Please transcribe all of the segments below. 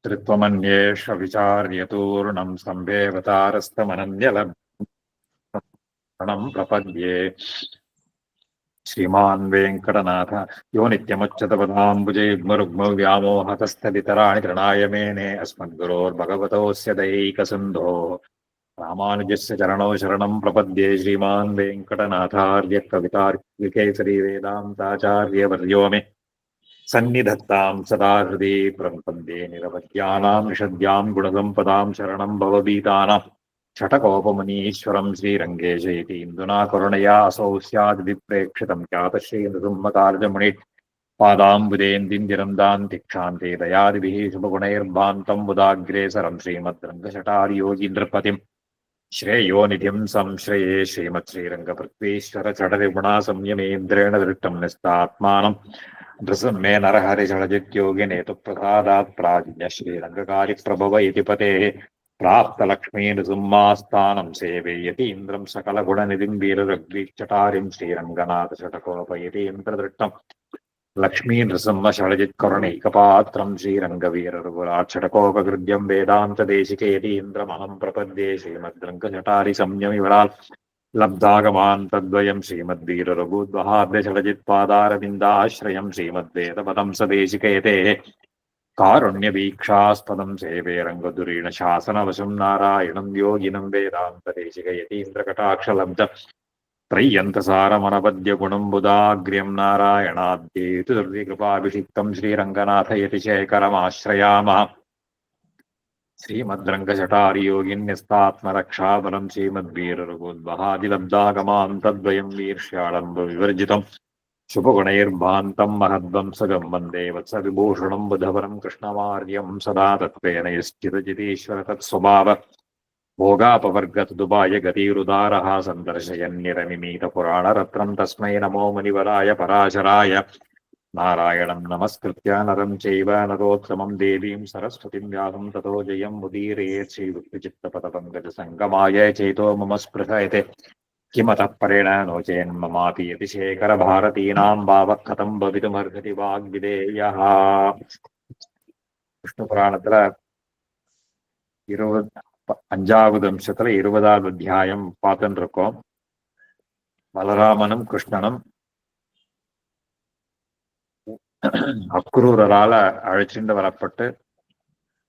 त्रित्वमन्येष विचार्यतूर्णं सम्भेवतारस्तमनन्यलभ्यं प्रपद्ये श्रीमान् वेङ्कटनाथ यो नित्यमुच्यतपदाम्बुजैर्मरुग्मव्यामोहतस्थलितराणि तृणाय मेने अस्मद्गुरोर्भगवतोऽस्य दैकसिन्धोः रामानुजस्य चरणौ शरणं प्रपद्ये श्रीमान् वेङ्कटनाथार्य कवितार्किकेसरी वेदान्ताचार्यवर्यो मे सन्निधत्तां सदा हृदि प्रपद्ये निरवध्यानां निषद्यां गुणसम्पदां शरणं भवभीतानां षटकोपमुनीश्वरं श्रीरङ्गेशयति इन्दुना करुणया असौ स्याद्विप्रेक्षितं ख्यातश्रीनृसिंहकार्यमुनि पादाम्बुजेन्दिन्दिरन्दां तिक्षान्ते दयादिभिः शुभगुणैर्भान्तं बुधाग्रेसरं श्रीमद्रङ्गशटार्योगीन्द्रपतिं श्रेयो निधिं संश्रये श्रीमत्श्रीरङ्गपृथ्वीश्वर चटरिगुणा संयमेन्द्रेण दृष्टं निस्तात्मानं मे नरहरिषजित्योगि नेतुप्रसादात् प्राज्ञ श्रीरङ्गकारिप्रभव इति पतेः प्राप्तलक्ष्मीनृसिंहास्थानं सेवयति इन्द्रं सकलगुणनिधिं वीररग्वीक्षटारिं श्रीरङ्गनाथषटकोपयति इन्द्रदृष्टं लक्ष्मीनृसिंहषडजित्करुणैकपात्रं श्रीरङ्गवीररघुराट्षटकोपकृद्यं वेदान्तदेशिकेति इन्द्रमहं प्रपद्ये श्रीमद्रङ्गशटारिसंयमिवराल् लब्धागमान् तद्वयं श्रीमद्वीररघुद्वहाद्यषडजित्पादारविन्दाश्रयं श्रीमद्वेदपदं सदेशिकेते कारुण्यवीक्षास्पदं सेवे रङ्गधुरीण शासनवशं नारायणं योगिनं वेदान्तदेशिकयतीन्द्रकटाक्षलब्ध त्रय्यन्तसारमनपद्यगुणं बुधाग्र्यं नारायणाद्येतु दुर्विकृपाभिषिक्तं श्रीरङ्गनाथयतिशेखरमाश्रयामः श्रीमद्रङ्गशटारियोगिन्यस्तात्मरक्षाबलं श्रीमद्वीररघुद्वहादिलब्धागमां तद्वयं वीर्ष्याडम्बविवर्जितं शुभगुणैर्भान्तं महद्वंसगं वन्दे वत्सविभूषणं बुधवरं कृष्णमार्यं सदा तत्त्वेन यश्चिदजितीश्वर तत्स्वभाव भोगापवर्गतदुपाय गतिरुदारः सन्दर्शयन्निरमिमीतपुराणरत्नं तस्मै नमो मुनिवराय पराशराय नारायणं नमस्कृत्य नरं चैव नरोत्तमं देवीं सरस्वतीं व्यासं ततो जयं मुदीरयेत् श्रीविष्णुचित्तपथपङ्कजसङ्गमाय चेतो मम स्पृहयते किमतः परेण नो चेन्ममापि यतिशेखरभारतीनां भावः कथं भवितुमर्हति वाग्विदेयः விஷ்ணு புராணத்துல 5வது அம்சத்துல 20வது அத்தியாயம் பார்த்துட்டு இருக்கோம். பலராமனும் கிருஷ்ணனும் அக்ரூரரால அழைச்சிட்டு வரப்பட்டு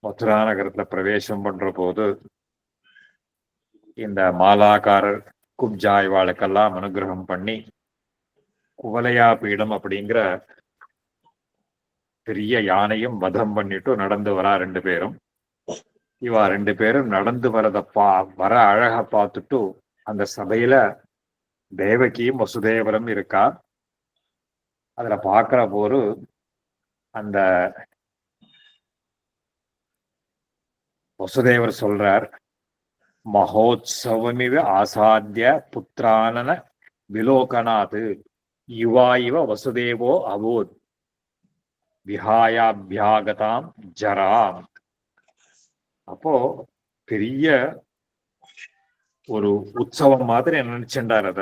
மதுரா நகரத்துல பிரவேசம் பண்ற போது இந்த மாலாக்காரர் குப்ஜாய்வாளுக்கெல்லாம் அனுகிரகம் பண்ணி குவலையா பீடம் அப்படிங்கிற பெரிய யானையும் வதம் பண்ணிட்டு நடந்து வரா 2 பேரும். இவா 2 பேரும் நடந்து வர அழக பார்த்துட்டு அந்த சபையில தேவகியும் வசுதேவரும் இருக்கா. அதுல பாக்குற போது அந்த வசுதேவர் சொல்றார், மகோத்சவமிவ ஆசாத்திய புத்திரானன விலோகனாது யுவா இவ வசுதேவோ அபூத் விஹாயாபியாகதாம் ஜராம். அப்போ பெரிய ஒரு உற்சவம் மாதிரி நினைச்சுட்டார். அத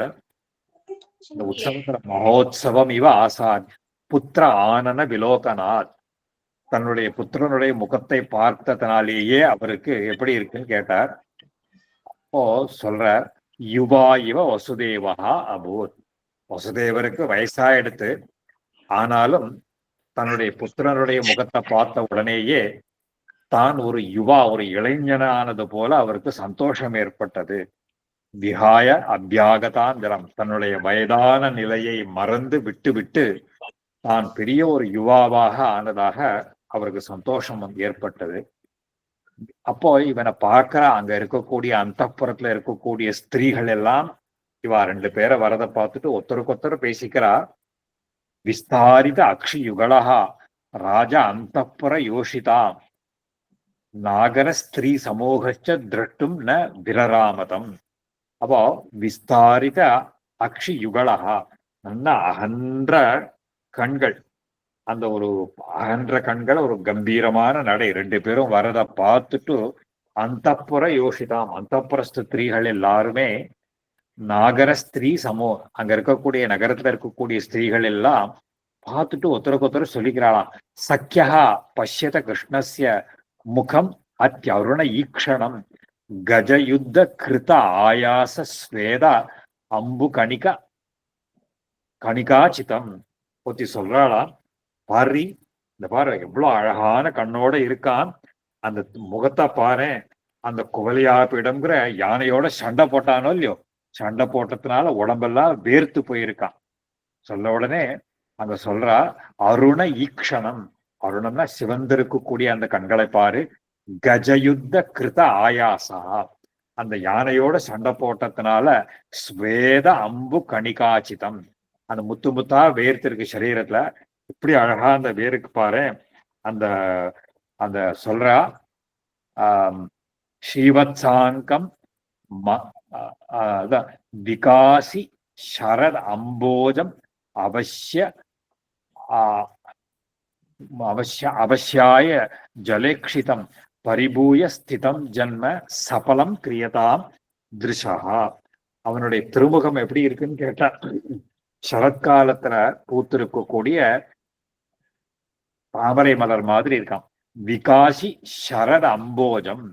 இந்த உற்சவத்துல மகோத்சவம் இவ ஆசாத் புத்திர ஆனன விலோகனாத், தன்னுடைய புத்திரனுடைய முகத்தை பார்த்ததுனாலேயே அவருக்கு எப்படி இருக்குன்னு கேட்டார். அப்போ சொல்ற, யுவா இவ வசுதேவா அபூத், வசுதேவருக்கு வயசாயிடுத்து, ஆனாலும் தன்னுடைய புத்திரனுடைய முகத்தை பார்த்த உடனேயே தான் ஒரு யுவா, ஒரு இளைஞனானது போல அவருக்கு சந்தோஷம் ஏற்பட்டது. விஹாய அபியாகதாந்திரம், தன்னுடைய வயதான நிலையை மறந்து விட்டு தான் பெரிய ஒரு யுவாவாக ஆனதாக அவருக்கு சந்தோஷம் ஏற்பட்டது. அப்போ இவனை பார்க்கிற அங்க இருக்கக்கூடிய அந்தப்புறத்துல இருக்கக்கூடிய ஸ்திரீகள் எல்லாம் இவா 2 பேரை வரதை பார்த்துட்டு ஒருத்தருக்கொத்தர் பேசிக்கிறா. விஸ்தாரித அக்ஷி யுகலஹா ராஜா அந்தப்புற யோஷிதா நாகர ஸ்திரீ சமூகச்ச திரட்டும் ந விரராமதம். அப்போ விஸ்தாரித அக்ஷி யுகலஹா, நல்ல அகன்ற கண்கள், அந்த ஒரு அகன்ற கண்கள், ஒரு கம்பீரமான நடை, 2 பேரும் வரதை பார்த்துட்டு அந்தப்புற யோசிதாம், அந்தப்புற ஸ்திரீகள் எல்லாருமே நாகர ஸ்திரீ அங்க இருக்கக்கூடிய நகரத்துல இருக்கக்கூடிய ஸ்திரீகள் எல்லாம் பார்த்துட்டு ஒருத்தருக்கு ஒருத்தர் சொல்லிக்கிறாளாம். சக்கியா பஷ்யத கிருஷ்ணஸ்ய முகம் அத்யருண ஈக்ஷணம் கஜயுத்த கிருத ஆயாச ஸ்வேத அம்பு கணிகாச்சிதம். ஒத்தி சொல்றாளா, பாரி இந்த பாரு எவ்வளவு அழகான கண்ணோட இருக்கான், அந்த முகத்தை பாரு, அந்த குவலியாப்பிடம்ங்கிற யானையோட சண்டை போட்டானோ இல்லையோ, சண்டை போட்டதுனால உடம்பெல்லாம் வேர்த்து போயிருக்கான். சொல்ல உடனே அங்க சொல்றா, அருண ஈக்ஷணம், அருணம்னா சிவந்திருக்கக்கூடிய அந்த கண்களை பாரு, கஜயுத்த கிருத ஆயாசா, அந்த யானையோட சண்டை போட்டதுனால ஸ்வேத அம்பு கணிகாச்சிதம், அந்த முத்து முத்தா வேர்த்திருக்கு சரீரத்துல, இப்படி அழகா அந்த வேருக்கு பாரு. அந்த அந்த சொல்றா, ஸ்ரீவத்சாங்கம் விகாசி சரத் அம்போஜம் அவசிய அவசியாய ஜலேக்ஷிதம் பரிபூய ஸ்திதம் ஜன்ம சபலம் கிரியதாம் திருஷா. அவனுடைய திருமுகம் எப்படி இருக்குன்னு கேட்டா, சரத்காலத்துல பூத்திருக்கக்கூடிய தாமரை மலர் மாதிரி இருக்கான். விகாசி சரத் அம்போஜம்,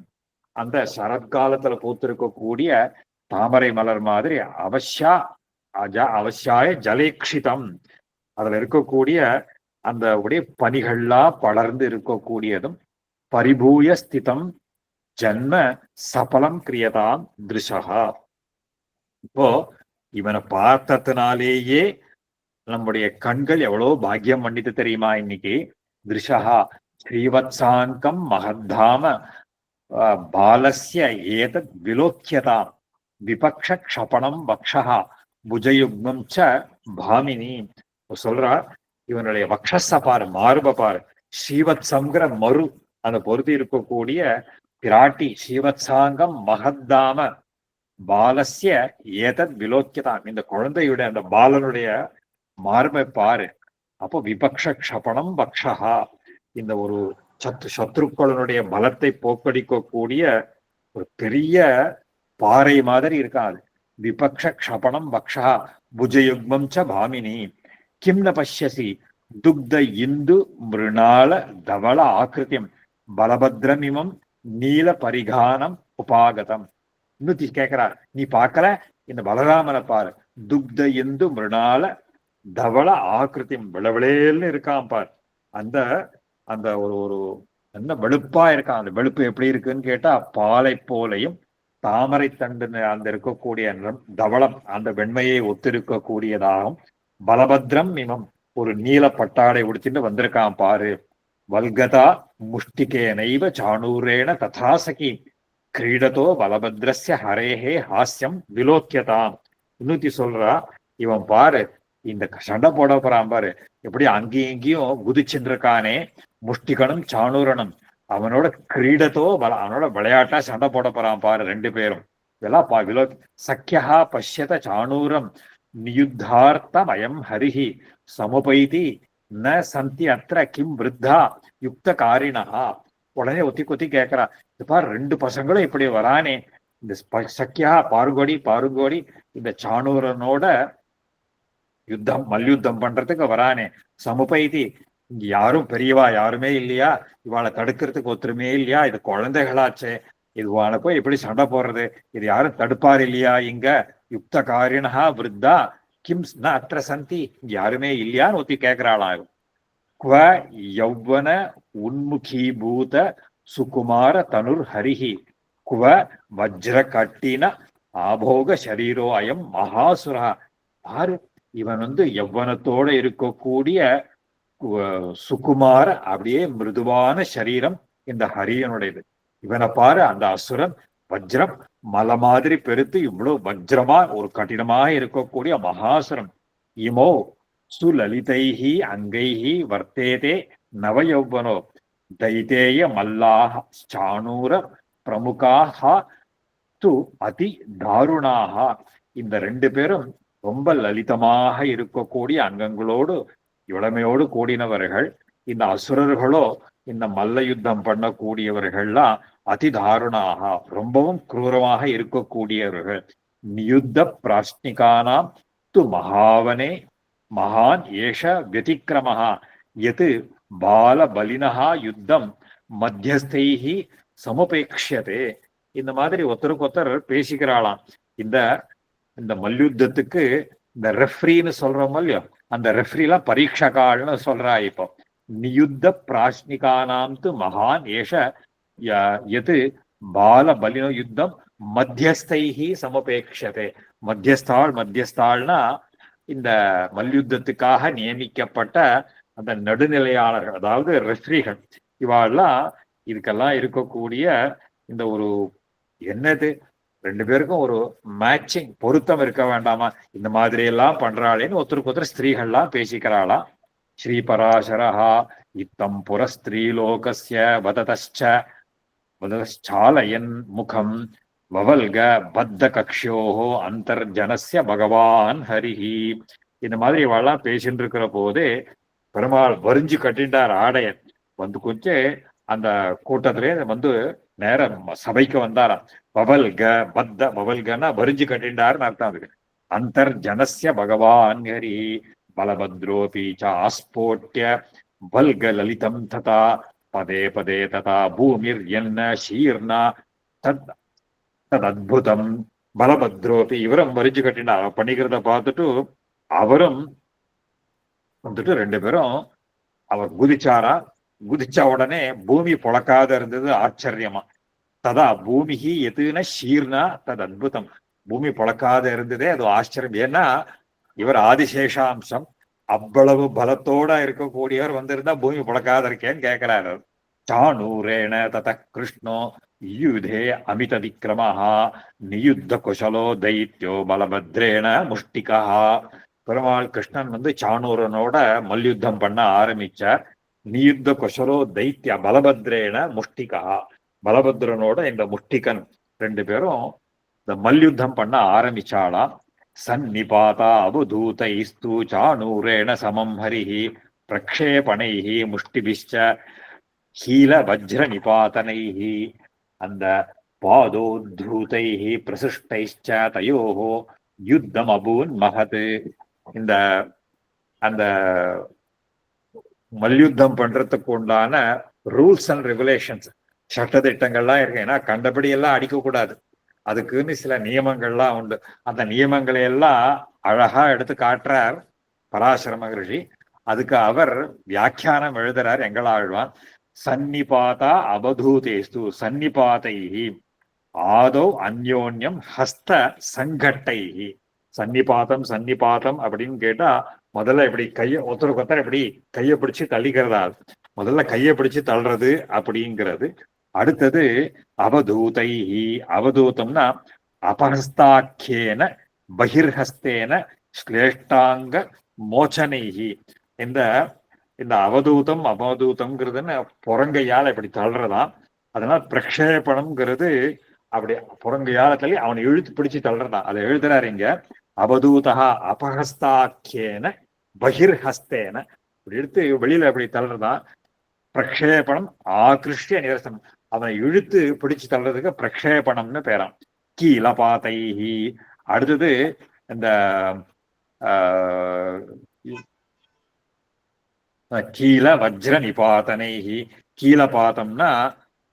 அந்த சரத்காலத்துல பூத்திருக்கக்கூடிய தாமரை மலர் மாதிரி அவசியாய ஜலேக்ஷிதம், அதுல இருக்கக்கூடிய அந்த உடைய பனிகள்லாம் படர்ந்து இருக்கக்கூடியதும் பரிபூய ஸ்திதம் ஜன்ம சபலம் கிரியதாம் திருஷா. இப்போ இவனை பார்த்ததுனாலேயே நம்முடைய கண்கள் எவ்வளவு பாக்கியம் பண்ணிட்டு தெரியுமா இன்னைக்கு. திருஷா ஸ்ரீவத்சாங்கம் மகத்தாம பாலஸ்ய ஏதத் விலோக்கியதாம் விபக்ஷ க்ஷபணம் வக்ஷா புஜயுக்மம் ச பாமினி. சொல்றா, இவனுடைய வக்ஷஸ பாரு, மார்ப பாரு, ஸ்ரீவத்சங்கிற மறு அந்த பொருத்தி இருக்கக்கூடிய பிராட்டி, ஸ்ரீவத்சாங்கம் மகத்தாம பாலஸ்ய ஏதத் விலோக்கியதாம், இந்த குழந்தையுடைய அந்த பாலனுடைய மார்பை பாரு. அப்போ விபக்ஷ க்ஷபணம் வக்ஷா, இந்த ஒரு சத்ருக்களுடைய பலத்தை போக்கடிக்கக்கூடிய ஒரு பெரிய பாறை மாதிரி இருக்காது. விபக்ஷ க்ஷபணம் வக்ஷா புஜயுக்மம் ச பாமினி கிம் ந பஷ்யசி துக்த இந்து மிருணால தவள ஆக்கிருத்தியம் பலபத்ரமிமம் நீல பரிகானம் உபாகதம். இன்னும் கேட்கிறார், நீ பார்க்கல, இந்த பலராமனை பாரு, துக்த இந்து மிருணால தவள ஆக்கிருத்தியம், விளவிளேல்னு இருக்கான் பார். அந்த அந்த ஒரு ஒரு என்ன வெளுப்பா இருக்கான். அந்த வெளுப்பு எப்படி இருக்குன்னு கேட்டா, பாலை போலையும் தாமரை தண்டு அந்த இருக்கக்கூடிய தவளம் அந்த வெண்மையை ஒத்திருக்கக்கூடியதாகும். பலபத்ரம் இமம், ஒரு நீல பட்டாடை உடுத்திட்டு வந்திருக்கான் பாரு. வல்கதா முஷ்டிகேனைவ சாணூரேன ததாசகி கிரீடத்தோ பலபத்ரஸ்ய ஹரேஹே ஹாஸ்யம் விலோக்கியதாம். இன்னூத்தி சொல்றா, இவன் பாரு இந்த சண்டை போட போறான் பாரு, எப்படி அங்கேயும் இங்கேயும் குதிச்சுட்டு இருக்கானே, முஷ்டிகனும் சாணூரனும், அவனோட கிரீடத்தோ அவனோட விளையாட்டா சண்டை போட போறான் பாரு ரெண்டு பேரும். இதெல்லாம் விலோ சக்கியா பஷ்யத சாணூரம் நியுத்தார்த்தம் அயம் ஹரிஹி சமுபைதி ந சந்தி அத்திர கிம் விருத்தா யுக்த காரிணா. உடனே ஒத்தி கொத்தி கேட்கிறா, இது பாரு ரெண்டு பசங்களும் இப்படி வரானே, இந்த சக்கியா பாருங்கோடி இந்த சாணூரனோட யுத்தம் மல்யுத்தம் பண்றதுக்கு வரானே, சமுபைதி இங்க யாரும் பெரியவா யாருமே இல்லையா, இவாளை தடுக்கிறதுக்கு ஒத்துருமே இல்லையா, இது குழந்தைகளாச்சே, இதுவான போய் எப்படி சண்டை போடுறது, இது யாரும் தடுப்பார் இல்லையா, இங்க யுக்த காரிணா விருத்தா கிம் ந அத்திர சந்தி, இங்க யாருமே இல்லையான்னு ஒத்தி கேட்கிறாளாகும். குவ யௌவன உன்முகீபூத சுகுமார தனுர் ஹரிஹி குவ வஜ்ர கட்டின ஆபோக ஷரீரோ அயம் மகாசுரா. பாரு, இவன் யௌவனத்தோட இருக்கக்கூடிய சுகுமார அப்படியே மிருதுவான சரீரம் இந்த ஹரியனுடையது. இவனை பாரு, அந்த அசுரன் வஜ்ரம் மலை மாதிரி பெருத்து இவ்வளவு வஜ்ரமா ஒரு கடினமாக இருக்கக்கூடிய மகாசுரன். இமோ சுலலிதைஹி அங்கைஹி வர்த்தேதே நவயௌவனோ தைதேய மல்லாஹ சாணூர பிரமுகாக து அதி தாருணாக. இந்த ரெண்டு பேரும் ரொம்ப லலிதமாக இருக்கக்கூடிய அங்கங்களோடு இளமையோடு கூடினவர்கள். இந்த அசுரர்களோ இந்த மல்ல யுத்தம் பண்ணக்கூடியவர்கள்லாம் அதிதாருணாக ரொம்பவும் குரூரமாக இருக்கக்கூடியவர்கள். நியுத்த பிராஷ்னிகானாம் து மகாவனே மகான் ஏஷ வியதிக்கிரமஹா யத் பால பலினஹா யுத்தம் மத்தியஸ்தைஹி சமுபேக்ஷதே. இந்த மாதிரி ஒருத்தருக்கு ஒருத்தர் பேசிக்கிறாளாம். இந்த இந்த மல்யுத்தத்துக்கு இந்த ரெஃப்ரின்னு சொல்றோம் இல்லையோ, அந்த ரெஃப்ரிலாம் பரீட்சகால்னு சொல்றா. இப்போ நியுத்த பிராஷ்னிகானாம் து மகான் ஏஷ எது பால பலினோ யுத்தம் மத்தியஸ்தைஹி சமபேக்ஷதே. மத்தியஸ்தாள்னா இந்த மல்யுத்தத்துக்காக நியமிக்கப்பட்ட அந்த நடுநிலையாளர்கள், அதாவது ரெஃப்ரிகள். இவாள்லாம் இதுக்கெல்லாம் இருக்கக்கூடிய இந்த ஒரு என்னது, ரெண்டு பேருக்கும் ஒரு மேட்சிங் பொருத்தம் இருக்க வேண்டாமா, இந்த மாதிரி எல்லாம் பண்றாளேன்னு ஒருத்தருக்கு ஒருத்தர் ஸ்திரீகள்லாம் பேசிக்கிறாளாம். ஸ்ரீ பராசரஹா இத்தம் புர ஸ்திரீலோகஸ்ய வததச்சாலயன் முகம் வவல்க பத்த கக்ஷோஹோ அந்தர்ஜனஸ்ய பகவான் ஹரிஹி. இந்த மாதிரி இவெல்லாம் பேசிட்டு இருக்கிற போதே பெருமாள் வரிஞ்சு கட்டிண்டார் ஆடையன். வந்து கொஞ்சம் அந்த கூட்டத்திலே வந்து நேரம் சபைக்கு வந்தாராம். பவல்க பத்த பவல்கன்னா வரிஞ்சு கட்டிண்டாருன்னு அர்த்தம். அதுக்கு அந்தர்ஜனஸ்ய பகவான் ஹரி பலபத்ரோபி ஆஸ்போட்ய வல்க லலிதம் ததா பதே பதே ததா பூமிர் என்ன ஷீர்ணா தத் தத் அத்புதம். பலபத்ரோபி இவரும் வரிஞ்சு கட்டினா பண்ணிக்கிறத பார்த்துட்டு அவரும் வந்துட்டு ரெண்டு பேரும் அவர் குதிச்சாரா. குதிச்ச உடனே பூமி புழக்காத இருந்தது. ஆச்சரியமா ததா பூமிகி எதுனா ஷீர்னா தது அத்புதம். பூமி புழக்காத இருந்ததே அது ஆச்சரியம். ஏன்னா இவர் ஆதிசேஷாம்சம், அவ்வளவு பலத்தோட இருக்கக்கூடியவர் வந்திருந்தா பூமி புழக்காத இருக்கேன்னு கேட்கிறாரு. சாணூரேண தத கிருஷ்ணோ யுதே அமித விக்ரமஹா நியுத்த குஷலோ தைத்யோ பலபத்ரேண முஷ்டிகா. பெருமாள் கிருஷ்ணன் வந்து சாணூரனோட மல்யுத்தம் பண்ண ஆரம்பிச்சார். நியுத்த குஷலோ தைத்ய பலபத்ரேண முஷ்டிகா. பலபத்ரனோட இந்த முஷ்டிகன் ரெண்டு பேரும் இந்த மல்யுத்தம் பண்ண ஆரம்பிச்சாளாம். சந்நிபாதா அவதூதைஸ்து சாணூரேண சமம் ஹரிஹி பிரக்ஷேபணைஹி முஷ்டிபிஷ்ச ஹீல வஜ்ர நிபாதனைஹி. அந்த பாதோத்ரூதைஹி பிரசிஷ்டைஷ்ச தயோஹோ யுத்தம் அபூன் மகது. இந்த அந்த மல்யுத்தம் பண்றதுக்கு உண்டான ரூல்ஸ் அண்ட் ரெகுலேஷன்ஸ், சட்டத்திட்டங்கள்லாம் இருக்கு. ஏன்னா கண்டபடி எல்லாம் அடிக்க கூடாது, அதுக்குன்னு சில நியமங்கள்லாம் உண்டு. அந்த நியமங்களை எல்லாம் அழகா எடுத்து காட்டுறார் பராசர மகரிஷி. அதுக்கு அவர் வியாக்கியானம் எழுதுறார் எங்களாழ்வான். சன்னிபாதா அவதூதேஸ்து சன்னிபாதைஹி ஆதோ அந்யோன்யம் ஹஸ்த சங்கட்டைஹி. சன்னிபாதம் அப்படின்னு கேட்டா முதல்ல இப்படி ஒருத்தருக்கு ஒருத்தர் இப்படி கையை பிடிச்சு தள்ளிக்கிறதா. முதல்ல கையை பிடிச்சு தள்ளுறது அப்படிங்கிறது. அடுத்தது அவதூதைஹி. அவதூதம்னா அபஹஸ்தாக்கியேன பகிர்ஹஸ்தேன ஸ்லேஷ்டாங்க மோச்சனைஹி. இந்த இந்த அவதூதம்ங்கிறதுன்னு புறங்கையால இப்படி தள்ளுறதாம். அதனால பிரக்ஷேபணம்ங்கிறது அப்படி புறங்கையால தள்ளி அவனை இழுத்து பிடிச்சு தள்ளுறதான். அதை எழுதுறாரு இங்க. அவதூதா அபஹஸ்தாக்கியேன பகிர்ஹஸ்தேன இப்படி எடுத்து வெளியில அப்படி தள்ளுறதான் பிரக்ஷேபணம். ஆகிருஷ்ய நிரசனம், அவனை இழுத்து பிடிச்சு தள்ளுறதுக்கு பிரக்ஷேபணம்னு பேராம். கீலபாதைஹி. அடுத்தது இந்த கீல வஜ்ர நிபாதனைஹி. கீலபாதம்னா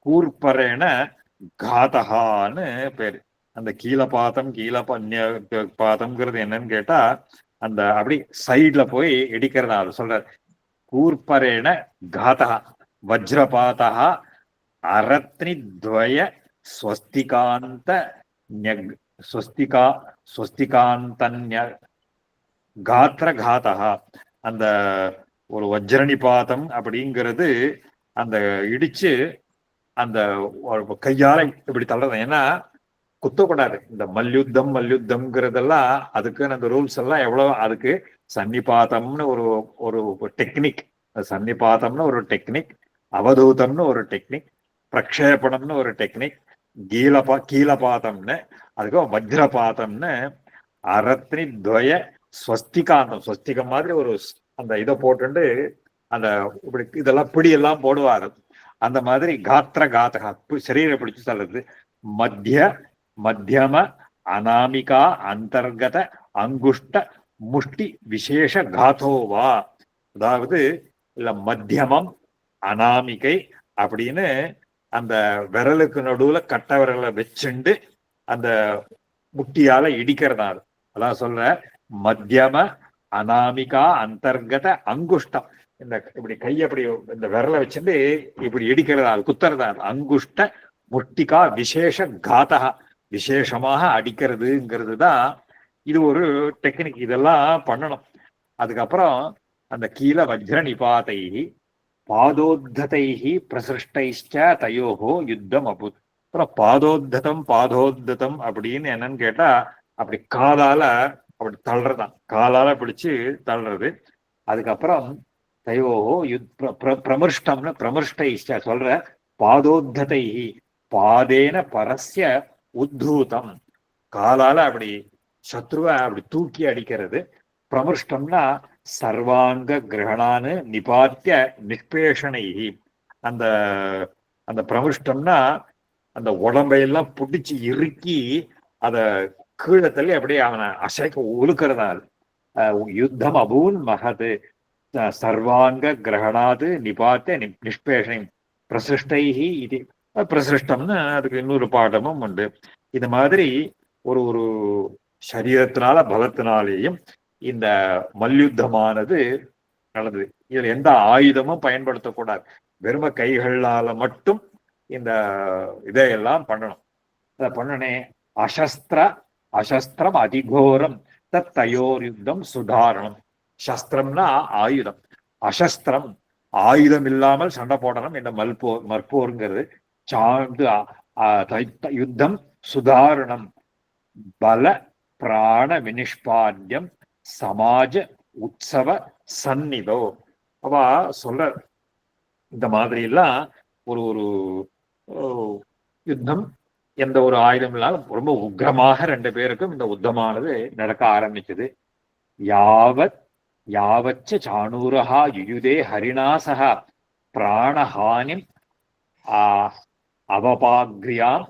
கூர்ப்பரேன காதகான்னு பேரு. அந்த கீலபாதம்ங்கிறது என்னன்னு கேட்டா அந்த அப்படி சைட்ல போய் இடிக்கிறதா அது சொல்ற. கூர்ப்பரேன காதகா வஜ்ரபாதா அரத்னித்வய ஸ்வஸ்திகாந்த ஸ்வஸ்திகாந்தன்ய காத்திர காதகா. அந்த ஒரு வஜ்ரநிபாதம் அப்படிங்கிறது அந்த இடிச்சு அந்த கையால இப்படி தள்ளுறது. ஏன்னா குத்தக்கூடாது. இந்த மல்யுத்தம்ங்கிறதெல்லாம் அதுக்குன்னு அந்த ரூல்ஸ் எல்லாம் எவ்வளவு. அதுக்கு சன்னிபாதம்னு ஒரு டெக்னிக், சன்னிபாதம்னு ஒரு டெக்னிக், அவதூதம்னு ஒரு டெக்னிக், பிரக்ஷேபணம்னு ஒரு டெக்னிக், கீலபாதம்னு, அதுக்கு வஜ்ரபாதம்னு, அரத்னி துவய ஸ்வஸ்திகாந்தம், ஸ்வஸ்திகம் மாதிரி ஒரு அந்த இதை போட்டு அந்த இப்படி இதெல்லாம் பிடியெல்லாம் போடுவாரு. அந்த மாதிரி காத்தகா சரீரை பிடிச்சு தள்ளுறது. மத்தியம அநாமிகா அந்தர்கத அங்குஷ்ட முஷ்டி விசேஷ காத்தோவா. அதாவது இல்ல மத்தியமம் அநாமிகை அப்படின்னு அந்த விரலுக்கு நடுவுல கட்ட விரலை வச்சுண்டு அந்த முட்டியால இடிக்கிறதா. அதான் சொல்ற மத்தியம அனாமிகா அந்தர்கத அங்குஷ்டம். இந்த இப்படி கையை அப்படி இந்த விரலை வச்சுட்டு இப்படி இடிக்கிறதா, குத்துறதா. அங்குஷ்ட முட்டிகா விசேஷ காதகா, விசேஷமாக அடிக்கிறதுங்கிறது தான் இது ஒரு டெக்னிக். இதெல்லாம் பண்ணணும். அதுக்கப்புறம் அந்த கீழே வஜ்ர நிபாதை பாதோத்ததைஹி பிரசிருஷ்டைச்ச தயோகோ யுத்தம் அபுத். அப்புறம் பாதோத்ததம் அப்படின்னு என்னன்னு கேட்டா, அப்படி காலால அப்படி தள்ளுறதான், காலால பிடிச்சு தள்ளுறது. அதுக்கப்புறம் தயோகோ பிரமிருஷ்டம்னு பிரமிருஷ்டைச்ச சொல்ற பாதோத்ததைஹி பாதேன பரஸ்ய உத்தூதம், காலால அப்படி சத்ருவை அப்படி தூக்கி அடிக்கிறது. பிரமிருஷ்டம்னா சர்வாங்க கிரகணான்னு நிபாத்திய நிஷ்பேஷனை. அந்த அந்த பிரமிருஷ்டம்னா அந்த உடம்பையெல்லாம் பிடிச்சி இறுக்கி அத கீழே தள்ளி அப்படியே அவனை அசைக்க உழுக்கிறதால் யுத்தம் அபூன் மகது சர்வாங்க கிரகணாது நிபாத்திய நிஷ்பேஷனை பிரசிருஷ்டைஹி இது. பிரசிருஷ்டம்னு அதுக்கு இன்னொரு பாடமும் உண்டு. இது மாதிரி ஒரு ஒரு சரீரத்தினால பலத்தினாலேயும் இந்த மல்யுத்தமானது நடந்தது. இதுல எந்த ஆயுதமும் பயன்படுத்தக்கூடாது. வெறும கைகளால மட்டும் இந்த இதையெல்லாம் பண்ணணும். அதை பண்ணனே அசஸ்திரம் அதிகோரம் தயோர் யுத்தம் சுதாரணம். சஸ்திரம்னா ஆயுதம், அசஸ்திரம் ஆயுதம் இல்லாமல் சண்டை போடணும். இந்த மற்போருங்கிறது சார்ந்து யுத்தம் சுதாரணம் பல பிராண வினிஷ்பாத்தியம் சமாஜ உற்சவ சந்நிதோ. அவ சொல்ற இந்த மாதிரி எல்லாம் ஒரு ஒரு யுத்தம் எந்த ஒரு ஆயுதம் இல்லாமல் ரொம்ப உக்ரமாக ரெண்டு பேருக்கும் இந்த யுத்தமானது நடக்க ஆரம்பிச்சது. யாவச்ச சாணூரஹா யுயுதே ஹரிணாசகா பிராணஹானிம் அவபாக்ரியாம்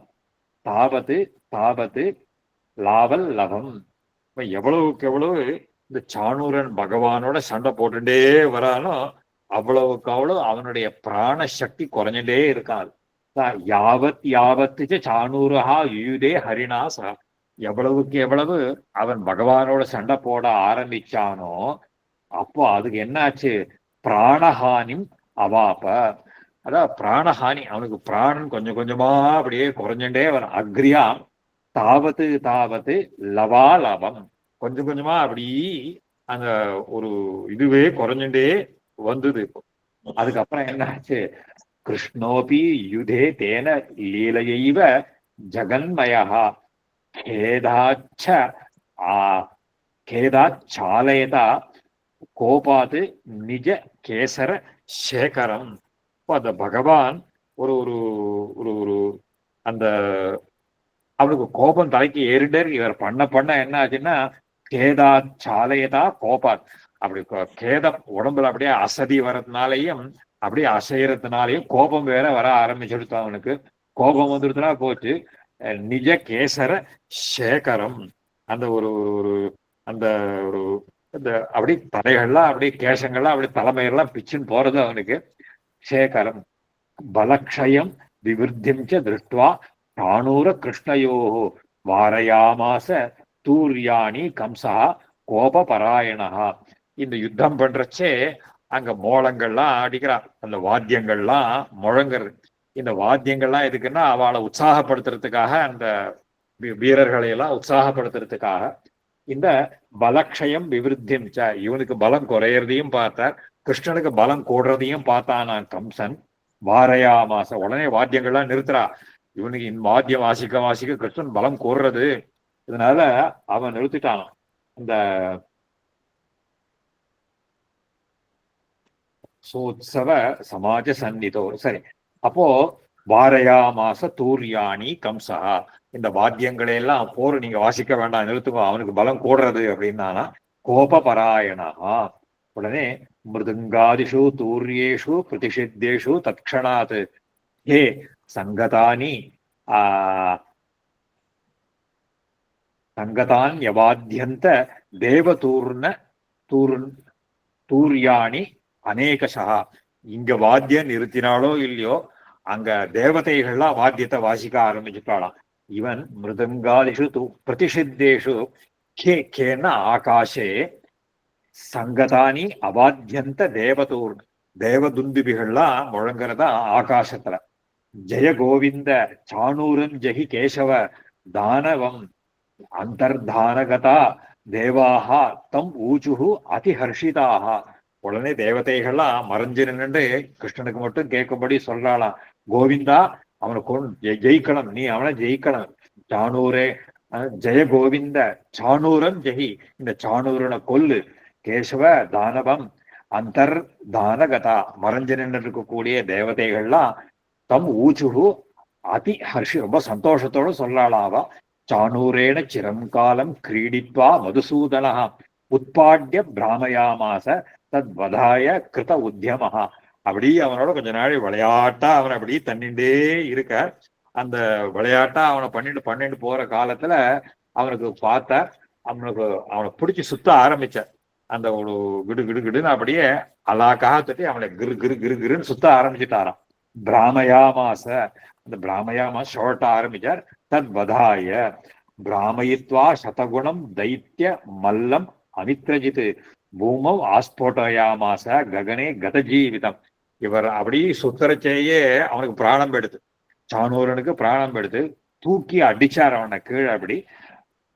தாவத்து தாவத்து லாவல் லவம். எவ்வளவுக்கு எவ்வளவு இந்த சாணூரன் பகவானோட சண்டை போட்டுட்டே வரானோ அவ்வளவுக்கு அவ்வளவு அவனுடைய பிராண சக்தி குறைஞ்சுட்டே இருக்காது. யாவத்து சாணூரஹா யுயுதே ஹரிணாசா, எவ்வளவுக்கு எவ்வளவு அவன் பகவானோட சண்டை போட ஆரம்பிச்சானோ அப்போ அதுக்கு என்னாச்சு, பிராணஹானிம் அவாப்ப. அதான் பிராணஹானி, அவனுக்கு பிராணன் கொஞ்சம் கொஞ்சமா அப்படியே குறைஞ்சுட்டே வரும். அக்ரியா தாவத்து லவா லாபம், கொஞ்சம் கொஞ்சமா அப்படி அந்த ஒரு இதுவே குறைஞ்சுட்டே வந்தது. அதுக்கப்புறம் என்னாச்சு, கிருஷ்ணோபி யுதே தேன லீலையைவ ஜகன்மயா கேதாச்சாலயதா கோபாது நிஜ கேசர சேகரம். அந்த பகவான் ஒரு ஒரு ஒரு ஒரு அந்த அவனுக்கு கோபம் தலைக்கு ஏறிடர். இவர் பண்ண என்ன ஆச்சுன்னா, கேதா சாலையதா கோபாத், அப்படி கேதம் உடம்புல அப்படியே அசதி வர்றதுனாலையும் அப்படியே அசையறதுனாலையும் கோபம் வேற வர ஆரம்பிச்சுடுத்து. அவனுக்கு கோபம் வந்துடுதுன்னா போச்சு. நிஜ கேசர சேகரம், அந்த ஒரு ஒரு அந்த ஒரு இந்த அப்படி தலைகள்லாம் அப்படி கேசங்கள்லாம் அப்படி தலைமையெல்லாம் பிச்சுன்னு போறது அவனுக்கு. சேகரம் பலக்ஷயம் விவிருத்திம் ச திருஷ்டுவா தானூர கிருஷ்ணயோ வாரயாமாச தூர்யாணி கம்சா கோபபராயணா. இந்த யுத்தம் பண்றச்சே அங்க மோளங்கள்லாம் அடிக்கிறான், அந்த வாத்தியங்கள்லாம் முழங்குறது. இந்த வாத்தியங்கள்லாம் எதுக்குன்னா அவளை உற்சாகப்படுத்துறதுக்காக, அந்த வீரர்களை எல்லாம் உற்சாகப்படுத்துறதுக்காக. இந்த பலக்ஷயம் விவிருத்தியம் ச, இவனுக்கு பலம் குறையறதையும் பார்த்தார், கிருஷ்ணனுக்கு பலம் கூடுறதையும் பார்த்தானான் கம்சன். வாரயாமாச, உடனே வாத்தியங்கள்லாம் நிறுத்துறா. இவனுக்கு வாத்தியம் வாசிக்க கிருஷ்ணன் பலம் கூடுறது, இதனால அவன் நிறுத்திட்டானான். இந்த சோத்சவ சமாஜ சந்நிதோ. சரி, அப்போ வாரயாமாச தூர்யாணி கம்சா, இந்த வாத்தியங்களை எல்லாம் போர் நீங்க வாசிக்க வேண்டாம், நிறுத்துக்கோ, அவனுக்கு பலம் கூடுறது அப்படின்னா கோபபராயணா. உடனே மிருதுங்காதிஷு தூர்யேஷு பிரதிஷித்தேஷு தட்சணாத் ஹே சங்கதானி சங்கதான்யவாத்யந்த தூர்யாணி அநேகசா. இங்க வாத்தியம் நிறுத்தினாலோ இல்லையோ, அங்க தேவதைகள்லாம் வாத்தியத்தை வாசிக்க ஆரம்பிச்சுட்டாளாம். இவன் மிருதங்காதிஷு பிரதிஷித்தேஷு கேன்னா ஆகாஷே சங்கதானி அவாத்தியந்த தேவதுந்துபிகள்லாம் முழங்குறதா ஆகாசத்துல. ஜெய கோவிந்த சாணூரன் ஜெகி கேசவ தானவம் அந்தர்தானகதா தேவாஹா தம் ஊச்சுஹு அதிஹர்ஷிதாக. உடனே தேவதைகள்லாம் மறைஞ்சு நின்று கிருஷ்ணனுக்கு மட்டும் கேட்கும்படி சொல்றாளாம், கோவிந்தா அவனை ஜெயிக்கணும், நீ அவனை ஜெயிக்கணும். சாணூரே ஜெய கோவிந்த சாணூரன் ஜெகி, இந்த சாணூரனை கொல்லு. கேசவ தானவம் அந்தர் தானகதா, மறைஞ்சு நின்று இருக்கக்கூடிய தேவதைகள்லாம் தம் ஊச்சுஹு அதி ஹர்ஷி, ரொம்ப சந்தோஷத்தோட சொல்றாளாவா. சாணூரேன சிரம் காலம் கிரீடித்வா மதுசூதனா உட்பாட்ய பிராமயாமாச தத் வதாய கிருத உத்தியமஹா. அப்படி அவனோட கொஞ்ச நாள் விளையாட்டா அவன் அப்படி தண்ணிண்டே இருக்க. அந்த விளையாட்டா அவனை பண்ணிட்டு போற காலத்துல அவனுக்கு பார்த்த அவனை பிடிச்சி சுத்த ஆரம்பிச்ச. அந்த ஒரு கிடு கிடு கிடுன்னு அப்படியே அலாக்காக தட்டி அவனை கிரு கிரு கிரு கிருன்னு சுத்த ஆரம்பிச்சுட்டாராம். பிராமயாமாச, அந்த பிராமயாமாச ஷோட்ட ஆரம்பிச்சார். தத் வதாய பிராமயித்வா சதகுணம் தைத்திய மல்லம் அமித்ரஜித் பூமவ் ஆஸ்போட்டயாமாச ககனே கதஜீவிதம். இவர் அப்படி சுத்தரச்சேயே அவனுக்கு பிராணம் எடுத்து, சாணூரனுக்கு பிராணம் எடுத்து தூக்கி அடிச்சார் அவனை கீழே. அப்படி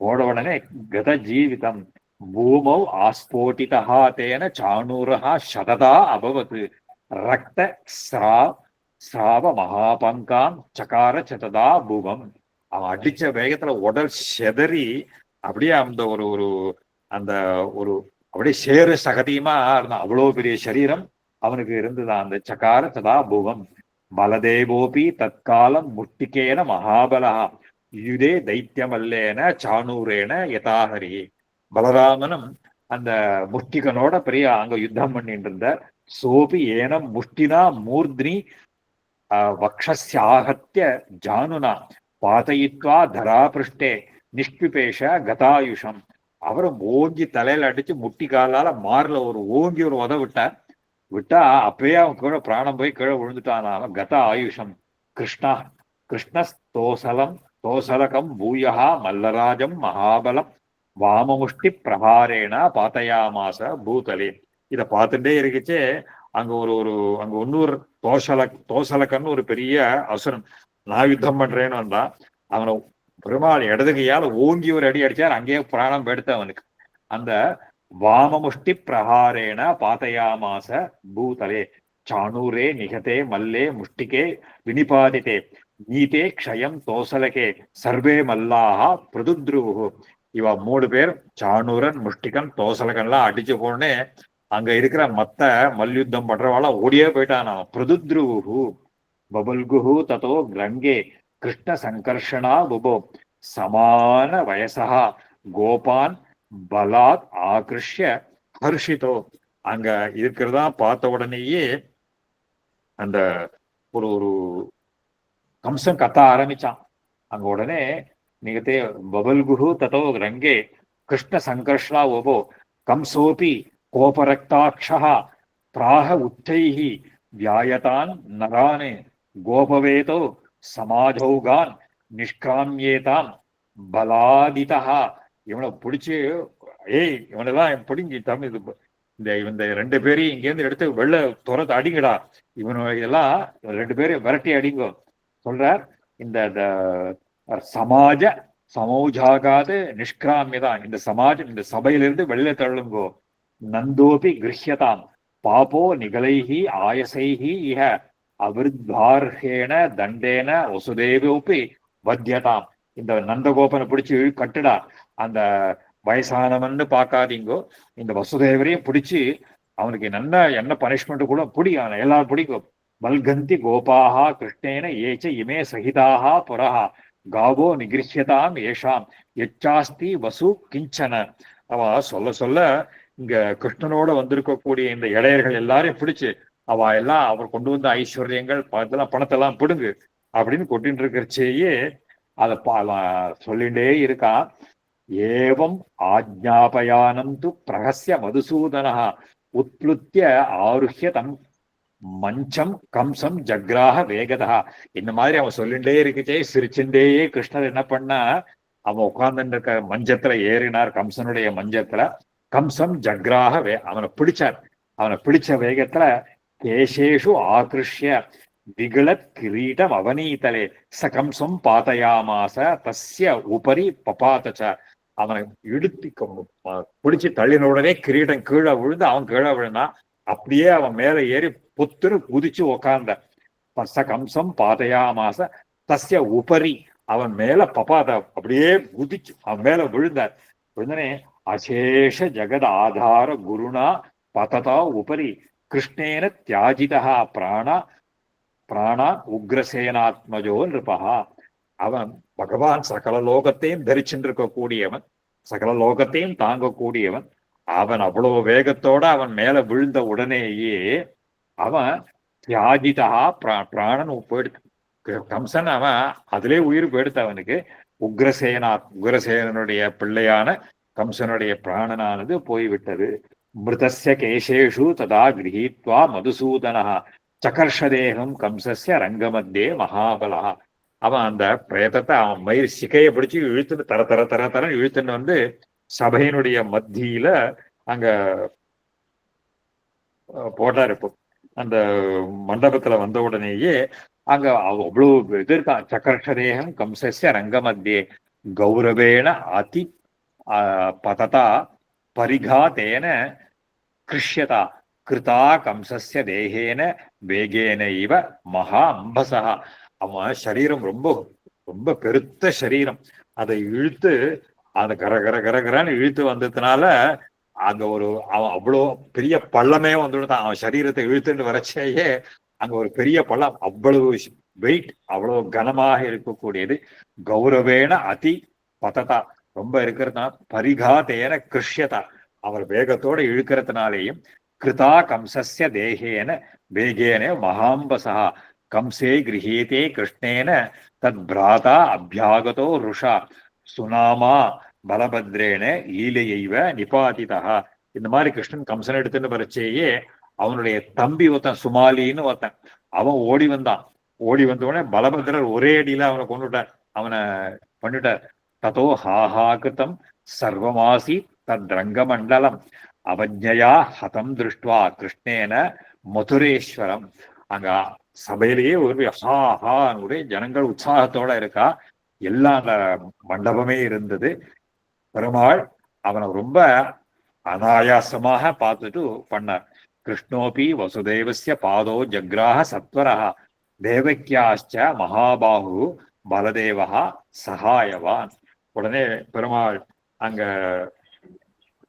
ஓட உடனே கத ஜீவிதம் பூமௌ ஆஸ்போட்டிதா தேன சாணூரஹா சததா அபவத் ரக்த ஸ்ராவ மகாபங்காம் சகார சததா பூமம். அவன் அடிச்ச வேகத்துல உடல் செதறி அப்படியே அந்த ஒரு ஒரு அந்த ஒரு அப்படியே சேரு சகதியுமா இருந்தான். அவ்வளவு பெரிய சரீரம் அவனுக்கு இருந்துதான். அந்த சகார சதா பூமம். பலதேவோபி தற்காலம் முட்டிக்கேன மகாபலா யுதே தைத்தியமல்லேன சாணூரேன யதாஹரி. பலராமனும் அந்த முஷ்டிகனோட பெரிய அங்க யுத்தம் பண்ணிட்டு இருந்த. சோபி ஏனம் முஷ்டினா மூர்த்னி வக்ஷஸ்யாஹத்ய ஜானுனா பாதயித்வா தராபிருஷ்டே நிஷ்பிபேஷ கதாயுஷம். அவரும் ஓங்கி தலையில அடிச்சு முட்டி காலால மார்ல ஒரு ஓங்கி ஒரு உத விட்டா அப்பயே அவன் கீழே பிராணம் போய் கீழே விழுந்துட்டான். அவன் கத ஆயுஷம். கிருஷ்ண தோசலகம் பூயா மல்லராஜம் மகாபலம் வாமமுஷ்டி பிரகாரேன பாத்தயாமாச பூதலே. இத பார்த்துட்டே இருக்குச்சே அங்க அங்க இன்னொரு தோசலக்கன்னு ஒரு பெரிய அசுரன் நான் யுத்தம் பண்றேன்னு வந்தான். அவனை பெருமாள் இடது கையால் ஓங்கி ஒரு அடி அடிச்சார். அங்கேயே பிராணம் எடுத்த அவனுக்கு. அந்த வாமமுஷ்டி பிரகாரேன பாத்தயாமாச பூதலே சாணூரே நிகதே மல்லே முஷ்டிகே வினிபாதித்தே நீதே க்ஷயம் தோசலகே சர்வே மல்லாஹா பிரதுத்ருவு. இவ 3 பேர் சாணூரன் முஷ்டிகன் தோசலகன்லாம் அடிச்சு போனே அங்க இருக்கிற மத்த மல்யுத்தம் பண்றவாள ஓடியே போயிட்டான். பிரதுத்ருவு பபல்குஹு ததோ ரங்கே கிருஷ்ண சங்கர்ஷனா புபோ சமான வயசா கோபான் பலாத் ஆகிருஷ்ய ஹர்ஷிதோ. அங்க இருக்கிறதா பார்த்த உடனேயே அந்த ஒரு ஒரு கம்சன் கத்த ஆரம்பிச்சான். அங்க உடனே நிகத்தே பபல்குஹு ததோ ரங்கே கிருஷ்ண சங்கர்ஷனா ஓபோ கம்சோபி கோபரக்தாட்சா பிராக உச்சைஹி வியாயதான் நரானே கோபவேதோ சமாஜௌகான் நிஷ்கிராமியேதான் பலாதிதா. இவனை பிடிச்சு இவனெல்லாம் பிடிங்கி தமிழ் இந்த 2 பேரையும் இங்கேருந்து எடுத்து வெளில துரத்து அடிங்கடா. இதெல்லாம் 2 பேரையும் விரட்டி அடிங்கோ சொல்றார். இந்த சமாஜ சமௌஜாகாது நிஷ்கிராமியதான், இந்த சமாஜம் இந்த சபையிலிருந்து வெளியில தள்ளுங்கோ. நந்தோபி கிருஹ்யதாம் பாபோ நிகலைஹி ஆயசைஹி இஹ அவிருத்தார்ஹேன தண்டேன வசுதேவோப்பி வத்தியதாம். இந்த நந்தகோபனை பிடிச்சி கட்டுடா. அந்த வயசானவன்னு பார்க்காதீங்கோ, இந்த வசுதேவரையும் பிடிச்சி அவனுக்கு என்ன பனிஷ்மெண்ட் கூட பிடிக்கும், எல்லாரும் பிடிக்கும். மல்கந்தி கோபாஹா கிருஷ்ணேன ஏச்ச இமே சகிதாஹா புரஹா காவோ நிகிருஹ்யதாம் ஏஷாம் எச்சாஸ்தி வசு கிஞ்சன. அவ சொல்ல சொல்ல இங்க கிருஷ்ணனோட வந்திருக்கக்கூடிய இந்த இடையர்கள் எல்லாரையும் பிடிச்சு அவ எல்லாம் அவர் கொண்டு வந்த ஐஸ்வர்யங்கள் பணத்தெல்லாம் பிடுங்கு அப்படின்னு கொட்டின்னு இருக்கிறச்சேயே அதை சொல்லிண்டே இருக்கான். ஏவம் ஆஜ்ஞாபயானம் து பிரகஸ்ய மதுசூதனா உத்ப்ளுத்திய ஆருஹ்ய தம் மஞ்சம் கம்சம் ஜக்ராக வேகதா. இந்த மாதிரி அவன் சொல்லிண்டே இருக்குச்சே, சிரிச்சுட்டேயே கிருஷ்ணர் என்ன பண்ணா, அவன் உட்கார்ந்து இருக்க மஞ்சத்துல ஏறினார், கம்சனுடைய மஞ்சத்துல. கம்சம் ஜக்ராக அவனை பிடிச்சார். அவனை பிடிச்ச வேகத்துல கேசேஷு ஆகிருஷ்ய விகலத் கிரீடம் அவனீதலே ச கம்சம் பாதையாமாச தஸ்ய உபரி பபாதச்ச. அவனை இழுத்தி பிடிச்சு தள்ளின உடனே கிரீடம் கீழே விழுந்து அவன் கீழே விழுந்தான். அப்படியே அவன் மேல ஏறி புத்துரு குதிச்சு உக்காந்த. ச கம்சம் பாதையாமாச தஸ்ய உபரி, அவன் மேல பபாத அப்படியே குதிச்சு அவன் மேல விழுந்தார். விழுந்தனே அசேஷ ஜெகத் ஆதார குருணா பததா உபரி கிருஷ்ணேன தியாஜிதா பிராணா பிராணா உக்ரசேனாத்மஜோ நிருபா. அவன் பகவான் சகல லோகத்தையும் தரிச்சுருக்க கூடியவன், சகல லோகத்தையும் தாங்கக்கூடியவன். அவன் அவ்வளவு வேகத்தோட அவன் மேல விழுந்த உடனேயே அவன் தியாஜிதா பிராணன் போயிடுத்து. கம்சன் அவன் அதிலே உயிர் போயிடுத்து அவனுக்கு. உக்ரசேனனுடைய பிள்ளையான கம்சனுடைய பிராணனானது போய்விட்டது. மிருதஸ்ய கேசேஷு ததா கிரகீத்வா மதுசூதனா சகர்ஷதேகம் கம்சஸ்ய ரங்கமத்தியே மகாபலா. அவன் அந்த பிரேதத்தை அவன் மயிர் சிக்கையை பிடிச்சு இழுத்துட்டு தர தர தர தர இழுத்துன்னு வந்து சபையினுடைய மத்தியில அங்க போட்டார். இப்போ அந்த மண்டபத்துல வந்த உடனேயே அங்க அவ்வளவு இது இருக்கான். சக்கரஷதேகம் கம்சஸ்ய ரங்கமத்தியே கௌரவேண அதி பததா பரிகாதேன கிருஷ்யதா கிருதா கம்சஸ்ய தேகேன வேகேன இவ மகா அம்பசா. அவன் சரீரம் ரொம்ப ரொம்ப பெருத்த சரீரம். அதை இழுத்து அந்த கர கர கரகரான்னு இழுத்து வந்ததுனால அங்க ஒரு அவன் அவ்வளோ பெரிய பள்ளமே வந்துடுதான். அவன் சரீரத்தை இழுத்துட்டு வரச்சேயே அங்க ஒரு பெரிய பள்ளம், அவ்வளவு வெயிட், அவ்வளவு கனமாக இருக்கக்கூடியது. கௌரவேன அதி பததா, ரொம்ப இருக்கிறதுனா பரிகாதேன கிருஷ்யதா, அவர் வேகத்தோட இழுக்கிறதுனாலேயும் கிருதா கம்சஸ்ய தேகேன வேகேன மகாம்பசா கம்சே கிரகீதே கிருஷ்ணேன தத் பிராதா அபியாகதோ ருஷா சுனாமா பலபத்ரேன லீலையைவ நிபாதிதா. இந்த மாதிரி கிருஷ்ணன் கம்சன் எடுத்துன்னு வரைச்சேயே அவனுடைய தம்பி ஒருத்தன் சுமாலின்னு ஒருத்தன் அவன் ஓடி வந்தான். ஓடி வந்த உடனே பலபத்ரர் ஒரே அடியில அவனை கொண்டுட்டார், அவனை பண்ணிட்டார். ததோ ஹாஹாகிருதம் சர்வமாசி தத் ரங்கமண்டலம் அவஜ்ஞயா ஹதம் திருஷ்டுவா கிருஷ்ணேன மதுரேஸ்வரம். அங்க சபையிலேயே ஒரு ஹாஹா ஒரே ஜனங்கள் உற்சாகத்தோட இருக்கா. எல்லாம் அந்த மண்டபமே இருந்தது. பெருமாள் அவனை ரொம்ப அனாயாசமாக பார்த்துட்டு பண்ணார். கிருஷ்ணோபி வசுதேவஸ்ய பாதோ ஜக்ராஹ சத்வரஹ தேவக்கியாச்ச மகாபாகு பலதேவா சகாயவான். உடனே பெருமாள் அங்க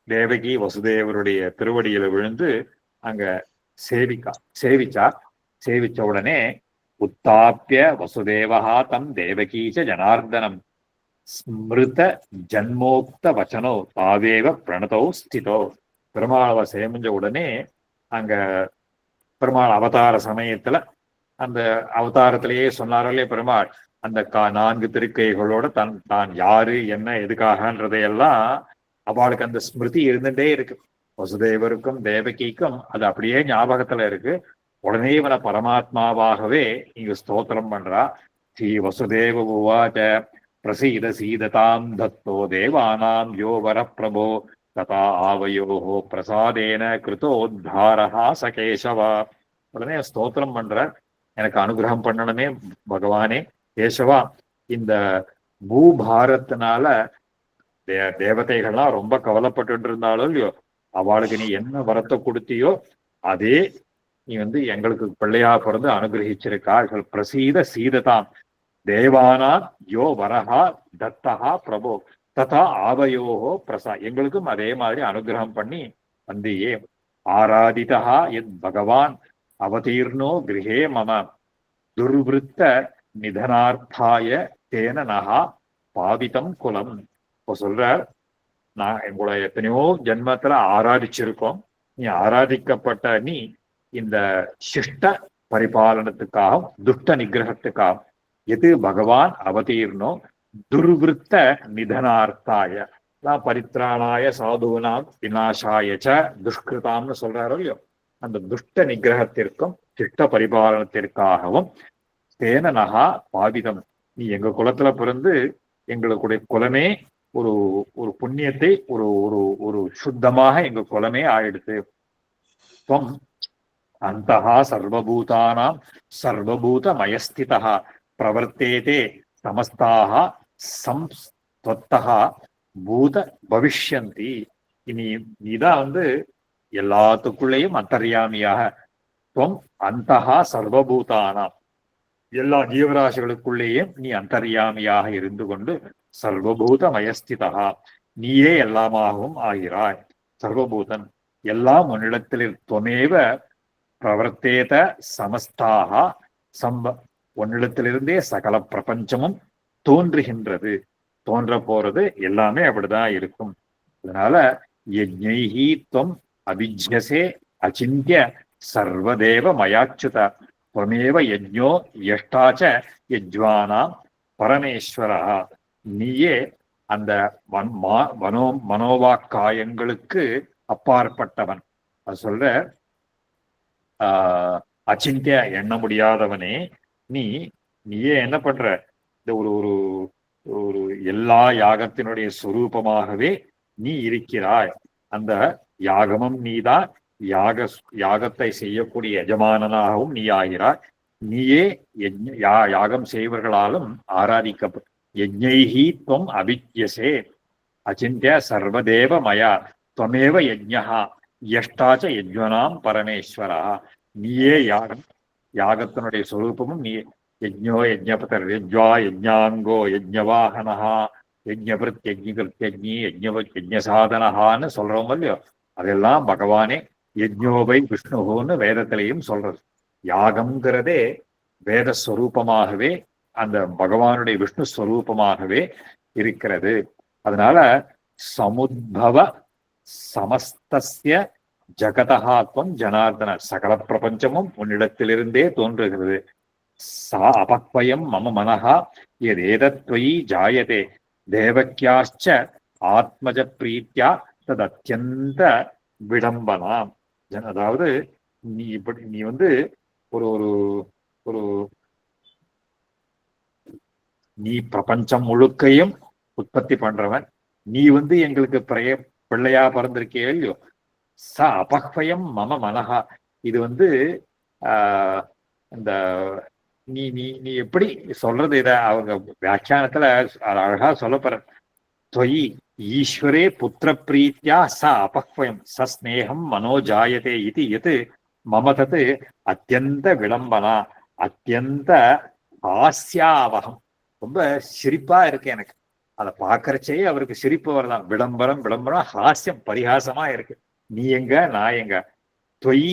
தேவகி வசுதேவருடைய திருவடியில விழுந்து அங்க சேவிச்சார். சேவிச்ச உடனே உத்தாப்பிய வசுதேவா தம் தேவகீச்ச ஜனார்தனம் ஸ்மிருத ஜன்மோக்த வச்சனோ தாவேவ பிரணதோ ஸ்திதோ. பெருமாளை சேமிஞ்ச உடனே அங்க பெருமாள் அவதார சமயத்துல அந்த அவதாரத்திலேயே சொன்னார்களே பெருமாள் அந்த 4 திருக்கைகளோட தான் யாரு என்ன எதுக்காகன்றதையெல்லாம் அவளுக்கு அந்த ஸ்மிருதி இருந்துட்டே இருக்கு. வசுதேவருக்கும் தேவகிக்கும் அது அப்படியே ஞாபகத்துல இருக்கு. உடனே இவனை பரமாத்மாவாகவே இங்கு ஸ்தோத்திரம் பண்றா. ஸ்ரீ வசுதேவ உவாச்ச பிரசீத சீததாம் தத்தோ தேவானாம் யோ வர பிரபோ ததா ஆவயோஹோ பிரசாதேன கிருதோத்தாரஹா சகேசவா. உடனே ஸ்தோத்திரம் பண்ற, எனக்கு அனுகிரகம் பண்ணணுமே பகவானே கேசவா. இந்த பூபாரத்தினால தேவதைகள்லாம் ரொம்ப கவலைப்பட்டு இருந்தாலும் இல்லையோ, அவளுக்கு நீ என்ன வரத்தை கொடுத்தியோ அதே நீ எங்களுக்கு பிள்ளையா பிறந்து அனுகிரகிச்சிருக்கார்கள். பிரசீத சீததாம் தேவானாம் யோ வரஹா தத்தஹா பிரபோ ததா ஆவயோஹோ பிரசா. எங்களுக்கும் அதே மாதிரி அனுகிரகம் பண்ணி வந்தியே. ஆராதிதா எத் பகவான் அவதீர்ணோ கிரகே மம துர்விருத்த நிதனார்த்தாய தேன நகா பாவிதம் குலம். இப்போ சொல்றார், நான் உங்களை எத்தனையோ ஜென்மத்துல ஆராதிச்சிருக்கோம். நீ ஆராதிக்கப்பட்ட நீ இந்த சிஷ்ட பரிபாலனத்துக்காகவும் துஷ்ட நிகிரகத்துக்காகவும் எது பகவான் அவதீர்ணோ துர்விருத்த நிதனார்த்தாய பரித்ராணாய சாதுனாம் விநாசாய ச துஷ்கிருதாம்னு சொல்றாரோ இல்லையோ, அந்த துஷ்ட நிகிரகத்திற்கும் சிஷ்ட பரிபாலனத்திற்காகவும் தேன நகா பாவிதம். நீ எங்க குலத்துல பிறந்து எங்களுடைய குலமே ஒரு ஒரு புண்ணியத்தை ஒரு ஒரு ஒரு சுத்தமாக எங்க குலமே ஆயிடுத்து. துவம் அந்தஹா சர்வபூதானாம் சர்வபூதமயஸ்திதः பிரவர்த்தேதே சமஸ்தாக சம்ஸ்த்வத்தஹா பூத பவிஷ்யந்தி. இனி நீதான் வந்து எல்லாத்துக்குள்ளேயும் அந்தர்யாமியாக. துவம் அந்தஹா சர்வபூதானாம், எல்லா ஜீவராசிகளுக்குள்ளேயும் நீ அந்தர்யாமியாக இருந்து கொண்டு சர்வபூதமயஸ்திதா, நீயே எல்லாமாகவும் ஆகிறாய். சர்வபூதன் எல்லாம் உன்னிடத்தில் துவமேவ பிரவர்த்தேத சமஸ்தாக உன்னிடத்திலிருந்தே சகல பிரபஞ்சமும் தோன்றுகின்றது. தோன்ற போறது எல்லாமே அப்படிதான் இருக்கும். அதனால யஜ்ஞைஹி துவம் அபிஜ்யசே அச்சிந்திய சர்வதேவ மயாச்சுத துவமேவ யஜ்ஞோ யஷ்டாச்ச யஜ்வானாம் பரமேஸ்வரா. நீயே அந்த மனோவாக்காயங்களுக்கு அப்பாற்பட்டவன். அது சொல்ற அச்சிந்திய எண்ண முடியாதவனே, நீயே என்ன பண்ற, இந்த ஒரு ஒரு ஒரு எல்லா யாகத்தினுடைய சொரூபமாகவே நீ இருக்கிறாய். அந்த யாகமும் நீதான், யாகத்தை செய்யக்கூடிய எஜமானனாகவும் நீ ஆகிறாய். நீயே யாகம் செய்வர்களாலும் ஆராதிக்கப்பட்ட. யஜ்ஞைஹி துவம் அபிஜ்யசே அச்சிந்திய சர்வதேவ மயா துவமேவ யஜ்ஞஹா யஷ்டாச்ச யஜ்வனாம் பரமேஸ்வரா. நீயே யாகத்தினுடைய சொரூபமும் நீ. யஜ்ஞோ யஜ்ஞபதர் யஜ்வா யஜ்ஞாங்கோ யஜ்ஞவாகனஹா யஜ்ஞபிருத் யஜ்ஞகிருத்யஜ்ஞி யஜ்ஞசாதனஹான்னு சொல்றோம் இல்லையோ, அதெல்லாம் பகவானே. யஜ்ஞோபை விஷ்ணுன்னு வேதத்திலையும் சொல்றது. யாகம்ங்கிறதே வேதஸ்வரூபமாகவே அந்த பகவானுடைய விஷ்ணு ஸ்வரூபமாகவே இருக்கிறது. அதனால சமுத்பவ சமஸ்தஸ்ய ஜகதஹாத்வம் ஜனார்தன, சகல பிரபஞ்சமும் உன்னிடத்திலிருந்தே தோன்றுகிறது. சா அபக்வயம் மம மனஹா எதேதத்வயி ஜாயதே தேவக்கியாச்ச ஆத்மஜ பிரீத்யா தத் அத்தியந்த விடம்பனாம். அதாவது நீ வந்து ஒரு ஒரு ஒரு நீ பிரபஞ்சம் முழுக்கையும் உற்பத்தி பண்றவன். நீ வந்து எங்களுக்கு பிள்ளையா பிறந்திருக்கே இல்லையோ. ச அபக்வயம் மம மனஹா, இது வந்து இந்த நீ நீ நீ எப்படி சொல்றது, இத அவங்க வியாக்கியானத்துல அழகா சொல்லப்படுற. त्वयि ஈஸ்வரே புத்திர பிரீத்யா ச அபக்வயம் ச ஸ்நேகம் மனோஜாயதே இது எது மம தத் அத்தியந்த விளம்பனா அத்தியந்த ஹாஸ்யாவகம். ரொம்ப சிரிப்பா இருக்கு எனக்கு அதை பார்க்கறச்சே. அவருக்கு சிரிப்பு வரலாம். விளம்பரம் விளம்பரம், ஹாஸ்யம் பரிகாசமா இருக்கு. நீ எங்க நான் எங்க. தொய்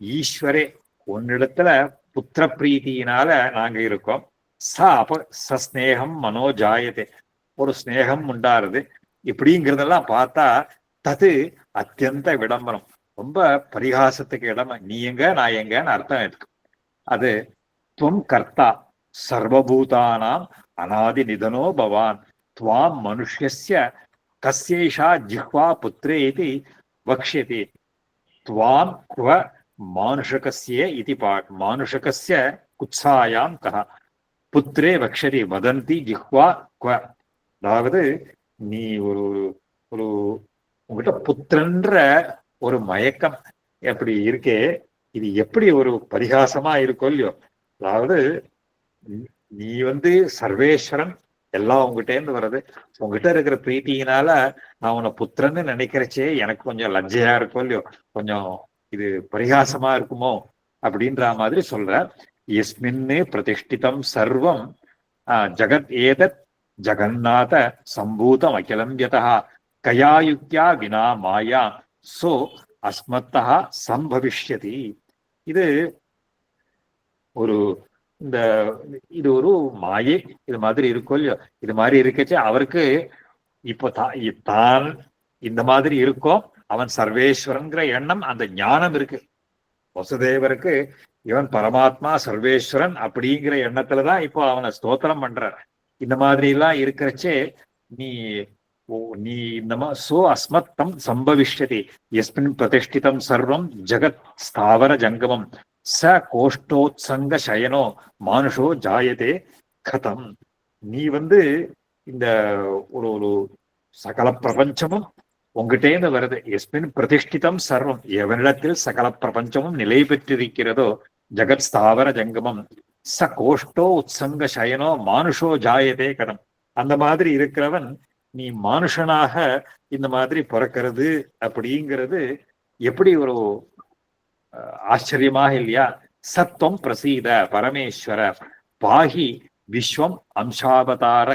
ஈஸ்வரே, உன்னிடத்துல புத்திர பிரீத்தியினால நாங்க இருக்கோம். சஸ்நேகம் மனோஜாயதே, ஒரு ஸ்நேகம் உண்டாருது. இப்படிங்கிறதெல்லாம் பார்த்தா தது அத்தியந்த விளம்பரம், ரொம்ப பரிகாசத்துக்கு இடம். நீ எங்க நான் எங்கன்னு அர்த்தம் இருக்கு. அது துவம் கர்த்தா சர்வபூதானாம் அநாதி நிதனோ பவான் துவாம் மனுஷ்யஸ்ய கஸ்யைஷா ஜிஹ்வா புத்ரே இதி வக்ஷ்யதி துவாம் குவ மானுஷகஸ்ய இதி மானுஷகஸ்ய குத்சாயாம் கஹ புத்ரே வக்ஷதி வதந்தி ஜிஹ்வா குவ. அதாவது நீ ஒரு ஒரு உங்ககிட்ட புத்திரன்ற ஒரு மயக்கம் எப்படி இருக்கே, இது எப்படி ஒரு பரிகாசமா இருக்கும் இல்லையோ. அதாவது நீ வந்து சர்வேஸ்வரன், எல்லாம் உங்ககிட்ட இருந்து வர்றது. உங்ககிட்ட இருக்கிற பிரீத்தியினால நான் உன்னை புத்திரன்னு நினைக்கிறச்சே எனக்கு கொஞ்சம் லஜ்ஜையா இருக்கும் இல்லையோ, கொஞ்சம் இது பரிகாசமா இருக்குமோ அப்படின்ற மாதிரி சொல்ற. எஸ்மின்னு பிரதிஷ்டிதம் சர்வம் ஜகத் ஏதத் ஜகநாத சம்பூதம் அகிலம் யதா கயாயுக்தியா வினா மாயா சோ அஸ்மத்தா சம்பவிஷ்யதி. இது ஒரு இந்த இது ஒரு மாயை இது மாதிரி இருக்கும் இல்லையோ. இது மாதிரி இருக்கச்சே அவருக்கு இப்போ தான் இந்த மாதிரி இருக்கும். அவன் சர்வேஸ்வரங்கிற எண்ணம், அந்த ஞானம் இருக்கு வசுதேவருக்கு. இவன் பரமாத்மா சர்வேஸ்வரன் அப்படிங்கிற எண்ணத்துலதான் இப்போ அவனை ஸ்தோத்திரம் பண்ற. இந்த மாதிரி எல்லாம் இருக்கிறச்சே நீ நீ இந்த சோ அஸ்மத்தம் சம்பவிஷ்யதி எஸ்மின் பிரதிஷ்டிதம் சர்வம் ஜெகத் ஸ்தாவர ஜங்கமம் ச கோஷ்டோத்சங்க சயனோ மானுஷோ ஜாயதே கதம். நீ இந்த ஒரு ஒரு சகல பிரபஞ்சமும் உங்ககிட்டேந்து வருது. எஸ்மின் பிரதிஷ்டிதம் சர்வம், எவனிடத்தில் சகல பிரபஞ்சமும் நிலை பெற்றிருக்கிறதோ ஜகத் ஸ்தாவர ஜங்கமம் ச கோஷ்டோ உத்சங்க சயனோ மானுஷோ ஜாயதே கதம். அந்த மாதிரி இருக்கிறவன் நீ மானுஷனாக இந்த மாதிரி பிறக்கிறது அப்படிங்கிறது எப்படி ஒரு ஆச்சரியமாக இல்லையா? சத்வம் பிரசீத பரமேஸ்வர பாஹி விஸ்வம் அம்சாவதார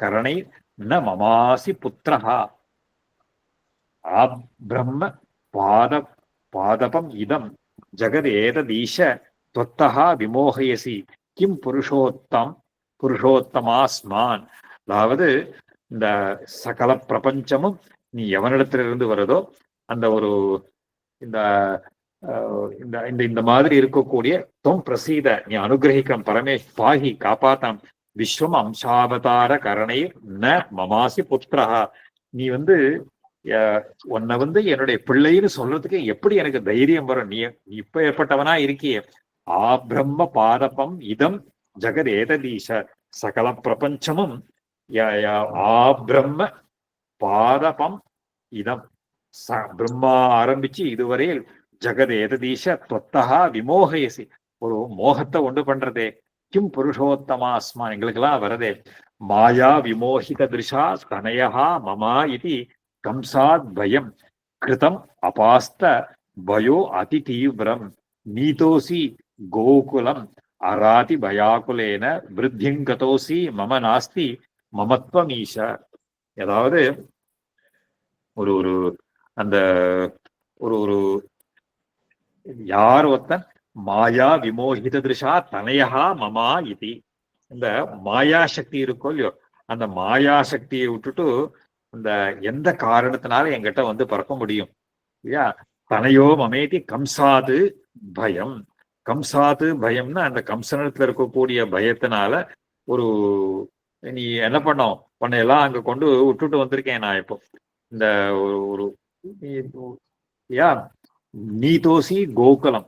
கரணை ந மமாசி புத்திரஹா ஆப்ரம்ம பாதபம் இதம் ஜகதேததீஷ தொத்தஹா விமோகயசி கிம் புருஷோத்தமாஸ்மான். அதாவது இந்த சகல பிரபஞ்சமும் நீ எவனிடத்திலிருந்து வருதோ அந்த ஒரு இந்த இந்த மாதிரி இருக்கக்கூடிய தொம் பிரசீத நீ அனுகிரகிக்கம் பரமேஷ் பாகி காப்பாத்தாம் விஸ்வம் அம்சாவதார கரணை ந மமாசி புத்திரஹா. நீ உன்னை என்னுடைய பிள்ளைன்னு சொல்றதுக்கு எப்படி எனக்கு தைரியம் வரும்? நீ இப்ப ஏற்பட்டவனா இருக்கிய. ஆப்ரம்ம பாதபம் இதம் ஜெகத் ஏததீஷ, சகல பிரபஞ்சமும் ஆப்ரம்ம பாதபம் இதம், பிரம்மா ஆரம்பிச்சு இதுவரையில் ஜெகத் ஏததீஷ தொத்தகா விமோகயசி, ஒரு மோகத்தை உண்டு பண்றதே. கிம் புருஷோத்தமாஸ்மா, எங்களுக்கெல்லாம் வரதே. மாயா விமோகித திருஷா தனயா மமா இது கம்சாத் பயம் கிருதம் அபாஸ்த பயோ அதி தீவிரம் நீதோசி கோகுலம் அராதி பயாகுலேன விருத்திங்கதோசி மம நாஸ்தி மமத்வமீஷ. அதாவது ஒரு ஒரு அந்த ஒரு ஒரு யார் ஒருத்தன் மாயா விமோகித திருஷா தனயா மமா இது, இந்த மாயா சக்தி இருக்கோ இல்லையோ, அந்த மாயா சக்தியை விட்டுட்டு இந்த எந்த காரணத்தினால என்கிட்ட பறக்க முடியும் இல்லையா? தனையோ மமேதி கம்சாது பயம். கம்சாது பயம்னா அந்த கம்சனத்துல இருக்கக்கூடிய பயத்தினால ஒரு நீ என்ன பண்ணோம், உன்னையெல்லாம் அங்க கொண்டு விட்டுட்டு வந்திருக்கேன் நான். இப்போ இந்த ஒரு நீ தோசி கோகுலம்,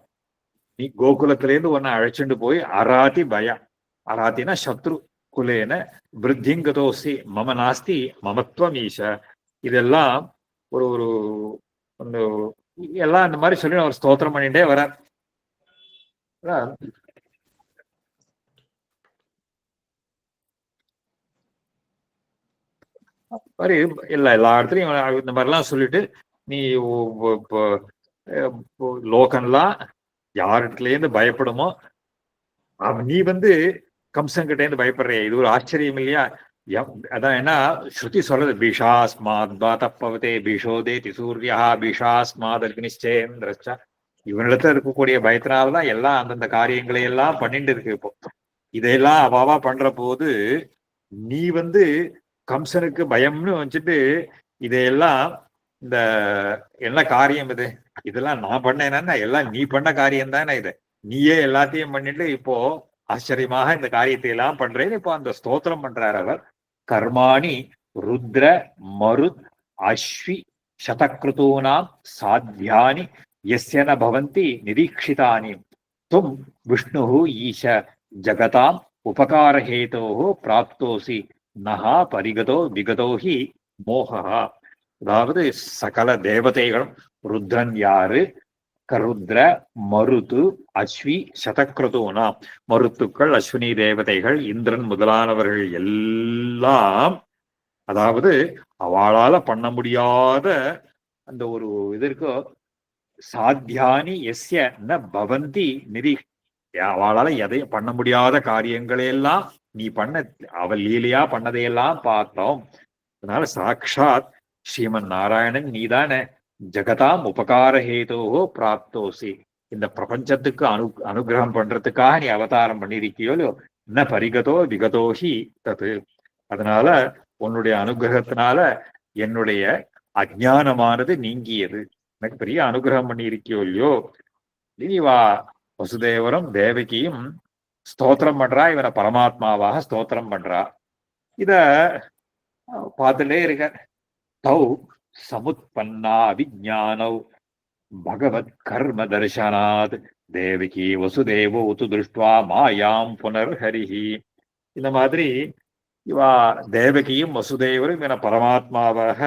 நீ கோகுலத்திலேருந்து உன்னை அழைச்சிட்டு போய் அராதி பயம், அராத்தினா சத்ரு குலேன விருத்திங்கதோசி மம நாஸ்தி மமத்வம் ஈஷ. இதெல்லாம் ஒரு ஒரு எல்லாம் இந்த மாதிரி சொல்லி அவர் ஸ்தோத்திரம் பண்ணிட்டே வர. மாதிரி எல்லா இடத்துலையும் இந்த மாதிரிலாம் சொல்லிட்டு நீ லோகன்லாம் யாருக்கிட்டேருந்து பயப்படுமோ நீ கம்சங்கிட்ட இருந்து பயப்படுற. இது ஒரு ஆச்சரியம் இல்லையா? அதான் என்ன ஸ்ருதி சொல்றது, பீஷாஸ்மாத் பாதப்பவதே பீஷோதே திசூரியா பீஷாஸ்மாத் அக்னிச்சேந்திரச்சா. இவனிடத்துல இருக்கக்கூடிய பயத்தினால்தான் எல்லாம் அந்தந்த காரியங்களை எல்லாம் பண்ணிட்டு இருக்கு. இப்போ இதையெல்லாம் அவாவா பண்ற போது நீ கம்சனுக்கு பயம்னு வச்சுட்டு இதையெல்லாம் இந்த என்ன காரியம் இது, இதெல்லாம் நான் பண்ணேன்னா எல்லாம் நீ பண்ண காரியம் தானே, இது நீயே எல்லாத்தையும் பண்ணிட்டு இப்போ ஆச்சரியமாக இந்த காரியத்தை எல்லாம் பண்றேன்னு இப்போ அந்த ஸ்தோத்திரம் பண்றார் அவர். கர்மாணி ருத்ர மருத் அஸ்வி சதக்ருதூனாம் சாத்தியானி யஸ்யன பவந்தி நிரீட்சிதானி தும் விஷ்ணு ஈஷ ஜகதாம் உபகாரஹேதோ பிராப்தோசி நகா பரிகதோ விகதோ ஹி மோகா. அதாவது சகல தேவதைகளும், ருத்ரன் யாரு, கருத்ர மருத்து அஸ்வி சதக்ரதோனா, மருத்துக்கள் அஸ்வினி தேவதைகள் இந்திரன் முதலானவர்கள் எல்லாம், அதாவது அவளால பண்ண முடியாத அந்த ஒரு இதற்கு சாத்தியானி எஸ்ய ந பவந்தி நிதி, அவளால எதையும் பண்ண முடியாத காரியங்களையெல்லாம் நீ பண்ண, அவள் லீலையா பண்ணதையெல்லாம் பார்த்தோம். அதனால சாட்சாத் ஸ்ரீமன் நாராயணன் நீதானே ஜகதாம் உபகாரஹேதோ பிராப்தோசி, இந்த பிரபஞ்சத்துக்கு அனுகிரகம் பண்றதுக்காக நீ அவதாரம் பண்ணிருக்கியோ ந பரிகதோ விகதோஹி தது. அதனால உன்னுடைய அனுகிரகத்தினால என்னுடைய அஜானமானது நீங்கியது, எனக்கு பெரிய அனுகிரகம் பண்ணி இருக்கியோ இல்லையோ. நீ வா வசுதேவரும் தேவகியும் ஸ்தோத்திரம் பண்றா, இவனை பரமாத்மாவாக ஸ்தோத்திரம் பண்றா. இத பார்த்துட்டே இருக்க. தௌ சமுத்பன்னா அவிஜானௌ பகவத் கர்ம தர்சனாத் தேவகி வசுதேவோ து திருஷ்டுவா மாயாம் புனர்ஹரிஹி. இந்த மாதிரி இவா தேவகியும் வசுதேவரும் என பரமாத்மாவாக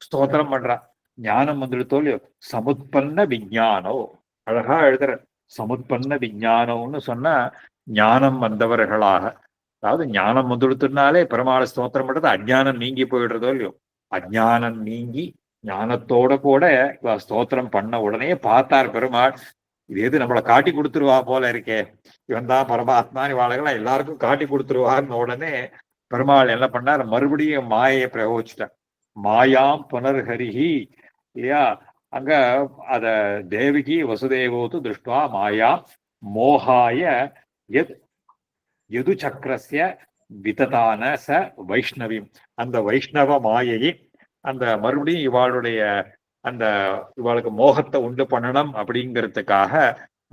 ஸ்தோத்திரம் பண்றா. ஞானம் வந்துடுத்தோ இல்லையோ, சமுத்பன்ன விஞ்ஞானோ, அழகா எழுதுற. சமுத்பன்ன விஞ்ஞானம்னு சொன்னா ஞானம் வந்தவர்களாக, அதாவது ஞானம் வந்துடுத்துனாலே பெருமாளை ஸ்தோத்திரம் பண்றது அஜ்ஞானம் நீங்கி போயிடுறதோ இல்லையோ, அஜ்ஞானம் நீங்கி ஞானத்தோட கூட இவ ஸ்தோத்திரம் பண்ண உடனே பார்த்தார் பெருமாள், இது எது நம்மளை காட்டி கொடுத்துருவா போல இருக்கே, இவன் தான் பரமாத்மா, இவாளுகெல்லாம் எல்லாருக்கும் காட்டி கொடுத்துருவான்னு உடனே பெருமாள் என்ன பண்ணார், மறுபடியும் மாயையை பிரயோகிச்சிட்டார். மாயாம் புனர்ஹரிஹி இல்லையா, அங்க அத தேவகி வசுதேவோது திருஷ்டுவா மாயா மோகாய எத் யது சக்கரஸ்ய விததான ச வைஷ்ணவிம். அந்த வைஷ்ணவ மாயையை அந்த மறுபடியும் இவாளுடைய அந்த இவாளுக்கு மோகத்தை உண்டு பண்ணணும் அப்படிங்கிறதுக்காக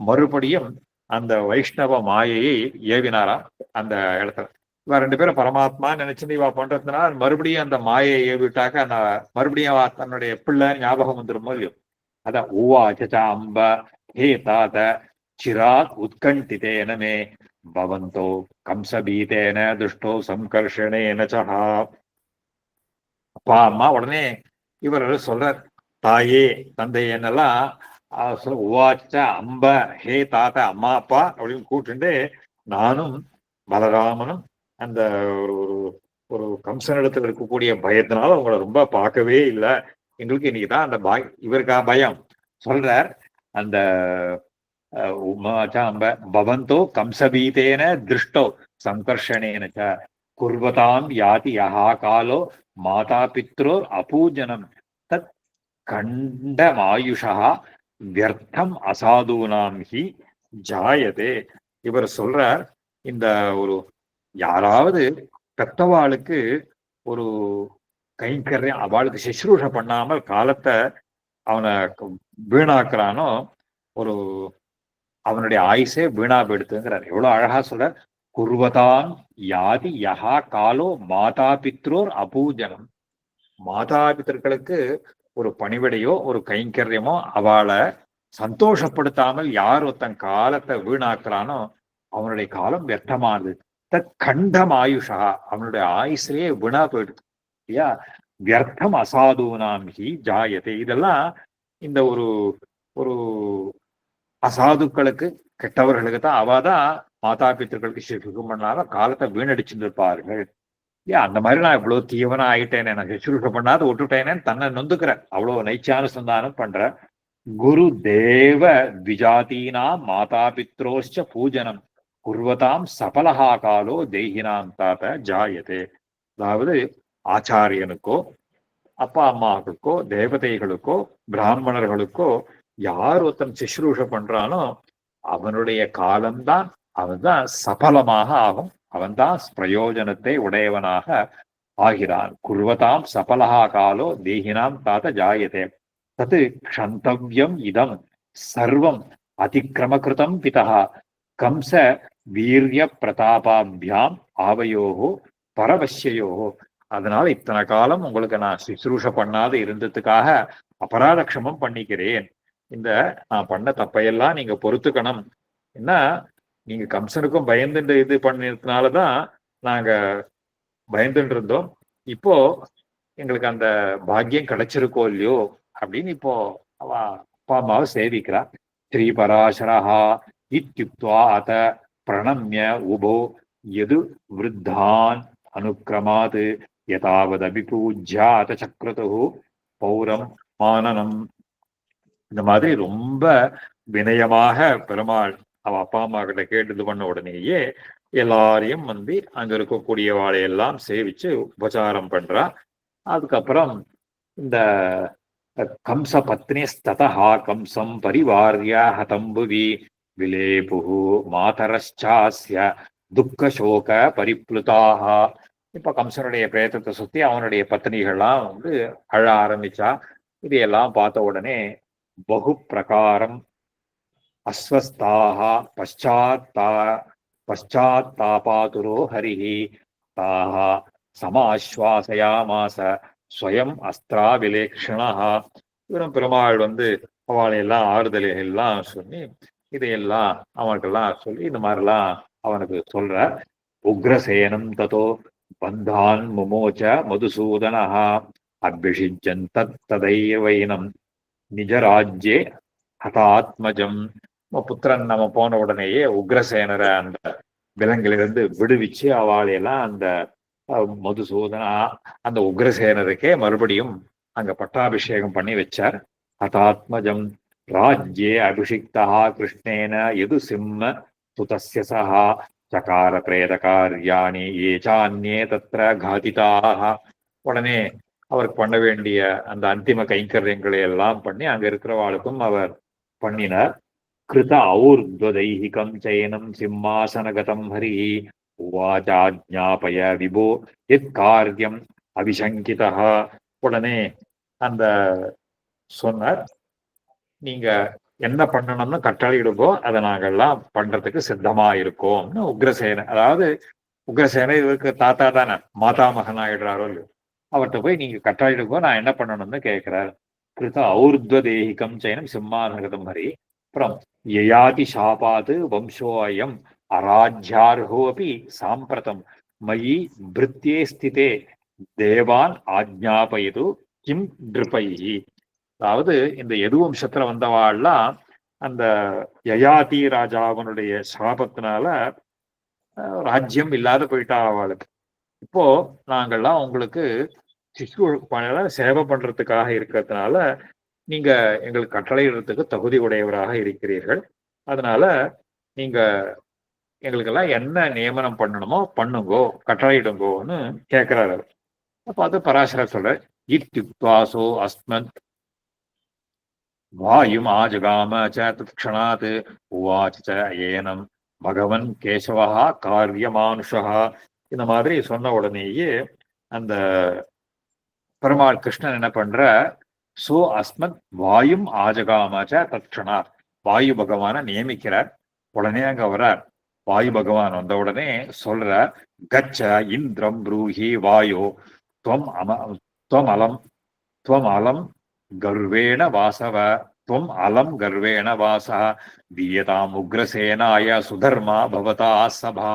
மறுபடியும் அந்த வைஷ்ணவ மாயையை ஏவினாராம் அந்த இடத்துல. இவ ரெண்டு பேரும் பரமாத்மா நினைச்சுட்டு இவா பண்றதுனால மறுபடியும் அந்த மாயை ஏவிட்டாக்க அந்த மறுபடியும் தன்னுடைய பிள்ளை ஞாபகம் வந்துடும் இல்லையோ. அதான் உவாச்ச அம்ப ஹே தாத சிராத் உத்கண்டிதேன மே பவந்தோ கம்சபீதேன துஷ்டோ சங்கர்ஷணேன சஹா. அப்பா அம்மா உடனே இவர் சொல்றார், தாயே தந்தை என்னெல்லாம் உவாச்ச அம்ப ஹே தாத்தா அம்மா அப்பா அப்படின்னு கூட்டுண்டு நானும் பலராமனும் அந்த ஒரு ஒரு கம்சனிடத்தில் இருக்கக்கூடிய பயத்தினால உங்களை ரொம்ப பார்க்கவே இல்லை, எங்களுக்கு இன்னைக்குதான் அந்த இவருக்கா பயம் சொல்றார். அந்த உமாச்சாம்ப பவந்தோ கம்சபீதேன திருஷ்டோ சங்கர்ஷணேன குர்வதாம் யாதி யஹா காலோ மாதா பித்ரோர் அபூஜனம் தத் கண்டமாயுஷா வியர்த்தம் அசாதூனாம் ஹி ஜாயதே. இவர் சொல்றார், இந்த ஒரு யாராவது பெத்தவாளுக்கு ஒரு கைங்கரியம் அவளுக்கு சுஷ்ரூஷ பண்ணாமல் காலத்தை அவனை வீணாக்குறானோ, ஒரு அவனுடைய ஆயுசே வீணா போயிடுத்துங்கிறார். எவ்வளவு அழகா சொல்ற, குர்வதான் யாதி யஹா காலோ மாதா பித்ரோர் அபூஜனம். மாதா பித்தர்களுக்கு ஒரு பணிவிடையோ ஒரு கைங்கரியமோ அவளை சந்தோஷப்படுத்தாமல் யார் ஒருத்தன் காலத்தை வீணாக்குறானோ அவனுடைய காலம் வியர்த்தமானது. கண்டம் ஆயுஷா, அவனுடைய ஆயுசிலேயே வீணா போயிடுது இல்லையா. வியர்த்தம் அசாதுனாம் ஹி ஜாயதே. இதெல்லாம் இந்த ஒரு ஒரு அசாதுக்களுக்கு கெட்டவர்களுக்கு தான் அவாதான் மாதா பித்தர்களுக்கு சுஷ்ரூஷம் பண்ணாலும் காலத்தை வீணடிச்சுட்டு இருப்பார்கள். ஏன் அந்த மாதிரி நான் இவ்வளவு தீவனா ஆயிட்டேனே, நான் சுஷ்ரூஷம் பண்ணாத விட்டுட்டேனேன்னு தன்னை நொந்துக்கிறேன், அவ்வளவு நைச்சானுசந்தானம் பண்ற. குரு தேவ த்விஜாதீனா மாதா பித்ரோஷ்ச பூஜனம் குர்வதாம் சபலஹா காலோ தேகினாம் தாத்த ஜாயதே. அதாவது ஆச்சாரியனுக்கோ அப்பா அம்மாவுக்கோ தேவதைகளுக்கோ பிராமணர்களுக்கோ யார் ஒருத்தன் சுஷ்ரூஷ பண்றானோ அவனுடைய காலம்தான் அவன்தான் சபலமாக ஆகும், அவன்தான் பிரயோஜனத்தை உடையவனாக ஆகிறான். குர்வதாம் சபலஹா காலோ தேகினாம் தாத்த ஜாயதே. தத்து க்ஷந்தவ்யம் இதம் சர்வம் அதிக்கிரமகிருதம் பிதா கம்ச வீரிய பிரதாபாபியாம் ஆவையோகோ பரவசியோகோ. அதனால இத்தனை காலம் உங்களுக்கு நான் சுஷ்ரூஷ பண்ணாத இருந்ததுக்காக அபராதக்ஷமம் பண்ணிக்கிறேன். இந்த நான் பண்ண தப்பையெல்லாம் நீங்க பொறுத்துக்கணும். என்ன, நீங்க கம்சனுக்கும் பயந்துட்டு இது பண்ணதுனாலதான் நாங்க பயந்துட்டு இருந்தோம், இப்போ எங்களுக்கு அந்த பாக்கியம் கிடைச்சிருக்கோ இல்லையோ அப்படின்னு இப்போ அவ அப்பா அம்மாவை சேவிக்கிறா. ஸ்ரீ பராசரஹா இத்யுக்த்வா அத பிரணம்ய உபோ எது விருத்தான் அனுக்கிரமாத் யதாவது அபிபூஜ்யாத சக்ரது பௌரம் மானனம். இந்த மாதிரி ரொம்ப வினயமாக பெருமாள் அவ அப்பா அம்மா கிட்ட கேட்டு இது பண்ண உடனேயே எல்லாரையும் வந்து அங்க இருக்கக்கூடிய வாழையெல்லாம் சேவிச்சு உபச்சாரம் பண்றா. அதுக்கப்புறம் இந்த கம்ச பத்னிஸ்ததா கம்சம் பரிவார்ய ஹதம்புவி விலேபுஹு மாதரச்சாஸ்ய துக்க சோக பரிப்ளுதாக. இப்ப கம்சனுடைய பிரேதத்தை சுத்தி அவனுடைய பத்னிகள்லாம் வந்து அழ ஆரம்பிச்சா. இதையெல்லாம் பார்த்த உடனே பகு பிரகாரம் அஸ்வஸ்தாக பశ్చాத்தாபாதுரோ ஹரிஹி தாக சமாஸ்வாசயாமாச ஸ்வயம் அஸ்திரா விலேக்ஷணா. இவரும் பெருமாள் வந்து அவளையெல்லாம் ஆறுதலை எல்லாம் சொல்லி இதையெல்லாம் அவனுக்கெல்லாம் சொல்லி இந்த மாதிரிலாம் அவனுக்கு சொல்ற. உக்ரசேனம் ததோ பந்தான் முமோச்ச மதுசூதனஹா அபிஷிஜன் ததைவைனம் நிஜராஜ்யே ஹதாத்மஜம். புத்திரன் நம்ம போன உடனேயே உக்ரசேனரை அந்த விலங்கிலிருந்து விடுவிச்சு அவளையெல்லாம் அந்த மதுசூதனா அந்த உக்ரசேனருக்கே மறுபடியும் அங்க பட்டாபிஷேகம் பண்ணி வச்சார். ஹதாத்மஜம் ராஜ்யே அபிஷிக்தா கிருஷ்ணேன எது சிம்ம சுதஸ்ய சஹா சகார பிரேத காரியாணி ஏச்சான்யே தத்ர காதிதாக. உடனே அவருக்கு பண்ண வேண்டிய அந்த அந்திம கைங்கரியங்களை எல்லாம் பண்ணி அங்க இருக்கிறவாளுக்கும் அவர் பண்ணினார். கிருத ஔர்த்வதைஹிகம் சயனம் சிம்மாசனகதம் ஹரி உவாச்சாஜ்ஞாபய விபோ எத் காரியம் அபிசங்கிதா. உடனே அந்த சொன்னார், நீங்க என்ன பண்ணணும்னு கட்டளையிடுங்கோ, அதை நாங்கெல்லாம் பண்றதுக்கு சித்தமா இருக்கோம்னு உக்ரசேன, அதாவது உக்ரசேன இவருக்கு தாத்தா தானே, மாதா மகன் ஆயிடுறாரோ இல்லையோ, அவர்கிட்ட போய் நீங்க கட்டளையிடுங்கோ நான் என்ன பண்ணணும்னு கேட்கிறார். கிருத ஔர்த்வதேஹிகம் சயனம் சிம்மாசனகதம் ஹரி. அப்புறம் யயாதி சாபாது வம்சோ அயம் அராஜ்யார்ஹோ அபி சாம்பிரதம் மயி பிருத்தியே ஸ்திதே தேவான் ஆஜ்ஞாபயது கிம் நிருபைஹி. அதாவது இந்த எது வம்சத்துல வந்தவாள்லாம் அந்த யயாதி ராஜாவனுடைய சாபத்தினால ராஜ்யம் இல்லாத போயிட்டா அவளுக்கு. இப்போ நாங்கள்லாம் உங்களுக்கு சிசு சேவை பண்றதுக்காக இருக்கிறதுனால நீங்க எங்களுக்கு கட்டளையிடுறதுக்கு தகுதி உடையவராக இருக்கிறீர்கள். அதனால நீங்க எங்களுக்கெல்லாம் என்ன நியமனம் பண்ணணுமோ பண்ணுங்கோ, கட்டளையிடுங்கோன்னு கேட்கிறாரு. அப்ப அது பராசரர் சொல்ற, இத்யுக்த்வாசோ அஸ்மத் வாயும் ஆஜகாம தத்க்ஷணாத் உவாச்ச ஏனம் பகவன் கேசவா காரியமானுஷா. இந்த மாதிரி சொன்ன உடனேயே அந்த பெருமாள் கிருஷ்ணன் என்ன பண்ற, சோ அஸ்மத் வாயும் ஆஜகாமச்ச தத்க்ஷணாத், வாயு பகவான நியமிக்கிறார். உடனே அங்க வர்றார். வாயு பகவான் வந்த உடனே சொல்ற, கச்ச இந்திரம் ப்ரூஹி வாயோ துவம் அலம் துவம் அலம் கர்வேண வாசவ துவம் அலம் கர்வேண வாசா தீயதாம் உக்ரசேனாய சுதர்மா பவதா சபா.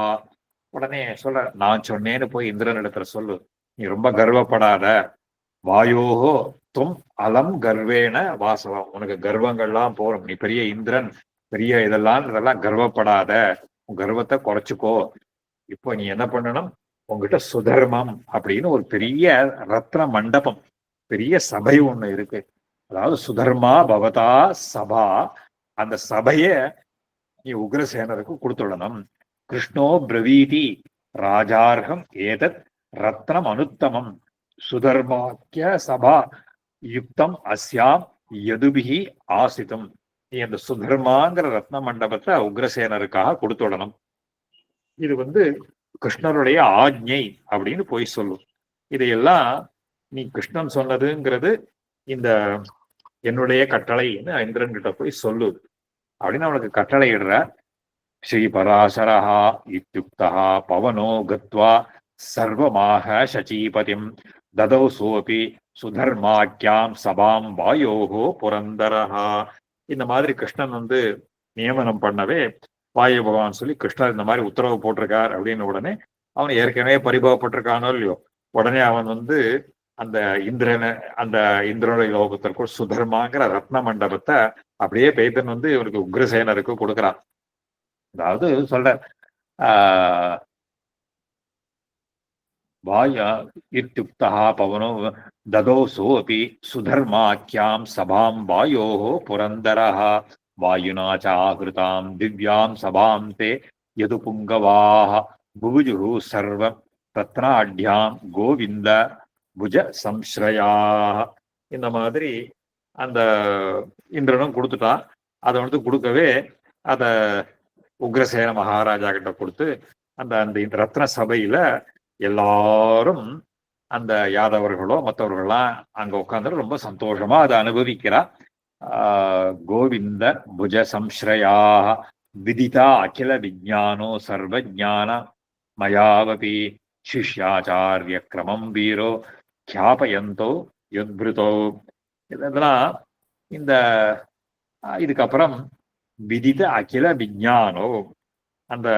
உடனே சொல்ற, நான் சொன்னேன்னு போய் இந்திரன் இடத்துல சொல்லு, நீ ரொம்ப கர்வப்படாத, வாயோஹோ துவம் அலம் கர்வேண வாசவா, உனக்கு கர்வங்கள்லாம் போறோம், நீ பெரிய இந்திரன், பெரிய இதெல்லாம் கர்வப்படாத, உன் கர்வத்தை குறைச்சுக்கோ. இப்போ நீ என்ன பண்ணணும், உங்ககிட்ட சுதர்மம் அப்படின்னு ஒரு பெரிய ரத்ன மண்டபம், பெரிய சபை ஒண்ணு இருக்கு. அதாவது சுதர்மா பவதா சபா, அந்த சபைய நீ உக்ரசேனருக்கு கொடுத்துடணும். கிருஷ்ணோ பிரவீதி ராஜார்கம் ஏதத் ரத்னம் அனுத்தமம் சுதர்மாக்கிய சபா யுக்தம் அஸ்யாம் யதுபிகி ஆசிதம். நீ அந்த சுதர்மாங்கிற ரத்ன மண்டபத்தை உக்ரசேனருக்காக கொடுத்துடணும். இது கிருஷ்ணருடைய ஆஜ்ஞை அப்படின்னு போய் சொல்லும். இதையெல்லாம் நீ கிருஷ்ணன் சொன்னதுங்கிறது இந்த என்னுடைய கட்டளைன்னு இந்திரன் கிட்ட போய் சொல்லு அப்படின்னு அவனுக்கு கட்டளை இடுற. ஸ்ரீ பராசரஹா இத்யுக்தா பவனோ கத்வா சர்வமாக சச்சீபதிம் ததௌ சோபி சுதர்மாக்கியாம் சபாம் வாயோகோ புரந்தரஹா. இந்த மாதிரி கிருஷ்ணன் நியமனம் பண்ணவே வாயு பகவான் சொல்லி கிருஷ்ணர் இந்த மாதிரி உத்தரவு போட்டிருக்கார் அப்படின்னு உடனே அவன் ஏற்கனவே பரிபவப்பட்டிருக்கானோ இல்லையோ, உடனே அவன் அந்த இந்திரனுடைய லோகத்திற்குள் சுதர்மாங்கிற ரத்ன மண்டபத்தை அப்படியே பெய்தன் இவனுக்கு உக்ரசேனருக்கு கொடுக்குறான். அதாவது சொல்ற, வாயா இத்யுக்தா பவனோ ததோசோ அபி சுதர்மாக்கியாம் சபாம் வாயோஹோ புரந்தரஹா வாயுனா சாகிருதாம் திவ்யாம் சபாம் தே யது புங்கவாஹ புபுஜுஹு சர்வம் ரத்னாட்யாம் கோவிந்த புஜ சம்ஸ்ரயாக. இந்த மாதிரி அந்த இந்திரனும் கொடுத்துட்டான். அதை கொடுக்கவே அத உக்ரசேன மகாராஜா கிட்ட கொடுத்து அந்த அந்த ரத்ன சபையில எல்லாரும் அந்த யாதவர்களோ மற்றவர்கள்லாம் அங்க உட்கார்ந்து ரொம்ப சந்தோஷமா அதை அனுபவிக்கிறா. கோவிந்த புஜ சம்ஸ்ரயாக விதிதா அகில விஜானோ சர்வஜான மயாவபி சிஷ்யாச்சாரிய கிரமம் வீரோ கியாபயந்தோ யுத்பிருதோ. இதெல்லாம் இந்த இதுக்கப்புறம் விதித அகில விஞ்ஞானோ, அந்த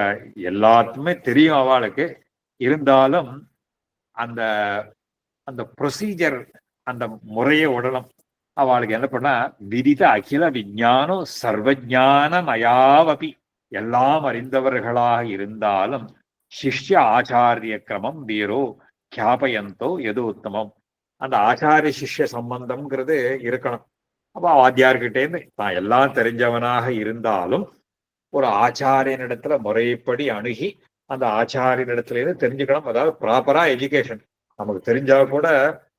எல்லாத்துக்குமே தெரியும் அவளுக்கு, இருந்தாலும் அந்த அந்த ப்ரொசீஜர், அந்த முறையை உடலம் அவளுக்கு என்ன பண்ணா, விதித அகில விஞ்ஞானம் சர்வஜான மயாவபி, எல்லாம் அறிந்தவர்களாக இருந்தாலும் சிஷ்ய ஆச்சாரிய கிரமம் வீரோ கியாபயந்தோ எது உத்தமம், அந்த ஆச்சாரிய சிஷ்ய சம்பந்தம்ங்கிறது இருக்கணும். அப்ப வாத்தியார்கிட்டேருந்து தான் எல்லாம் தெரிஞ்சவனாக இருந்தாலும் ஒரு ஆச்சாரியனிடத்துல முறைப்படி அணுகி அந்த ஆச்சாரியனிடத்துல இருந்து தெரிஞ்சுக்கணும். அதாவது ப்ராப்பரா எஜுகேஷன். நமக்கு தெரிஞ்சா கூட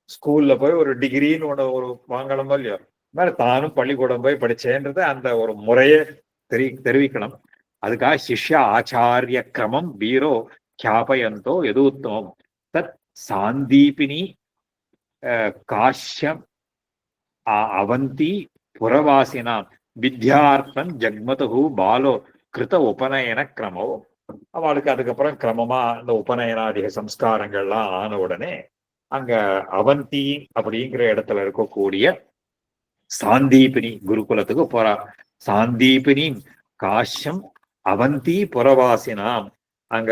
ஸ்கூல்ல போய் ஒரு டிகிரின்னு ஒண்ணு ஒரு வாங்கணுமோ இல்லையோ, மாதிரி தானும் பள்ளிக்கூடம் போய் படிச்சேன்றது அந்த ஒரு முறையை தெரிவிக்கணும். அதுக்காக சிஷ்ய ஆச்சாரிய கிரமம் வீரோ கியாபயந்தோ எதுத்தமம் தத் சாந்தீபினி காஷ்யம் அவந்தி புறவாசினாம் வித்யார்த்தம் ஜக்மது பாலோ கிருத உபநயன கிரமோ. அவளுக்கு அதுக்கப்புறம் கிரமமா இந்த உபநயனாதிக சம்ஸ்காரங்கள்லாம் ஆன உடனே அங்க அவந்தி அப்படிங்கிற இடத்துல இருக்கக்கூடிய சாந்தீபினி குருகுலத்துக்கு போறா. சாந்தீபினி காஷ்யம் அவந்தி புறவாசினாம். அங்க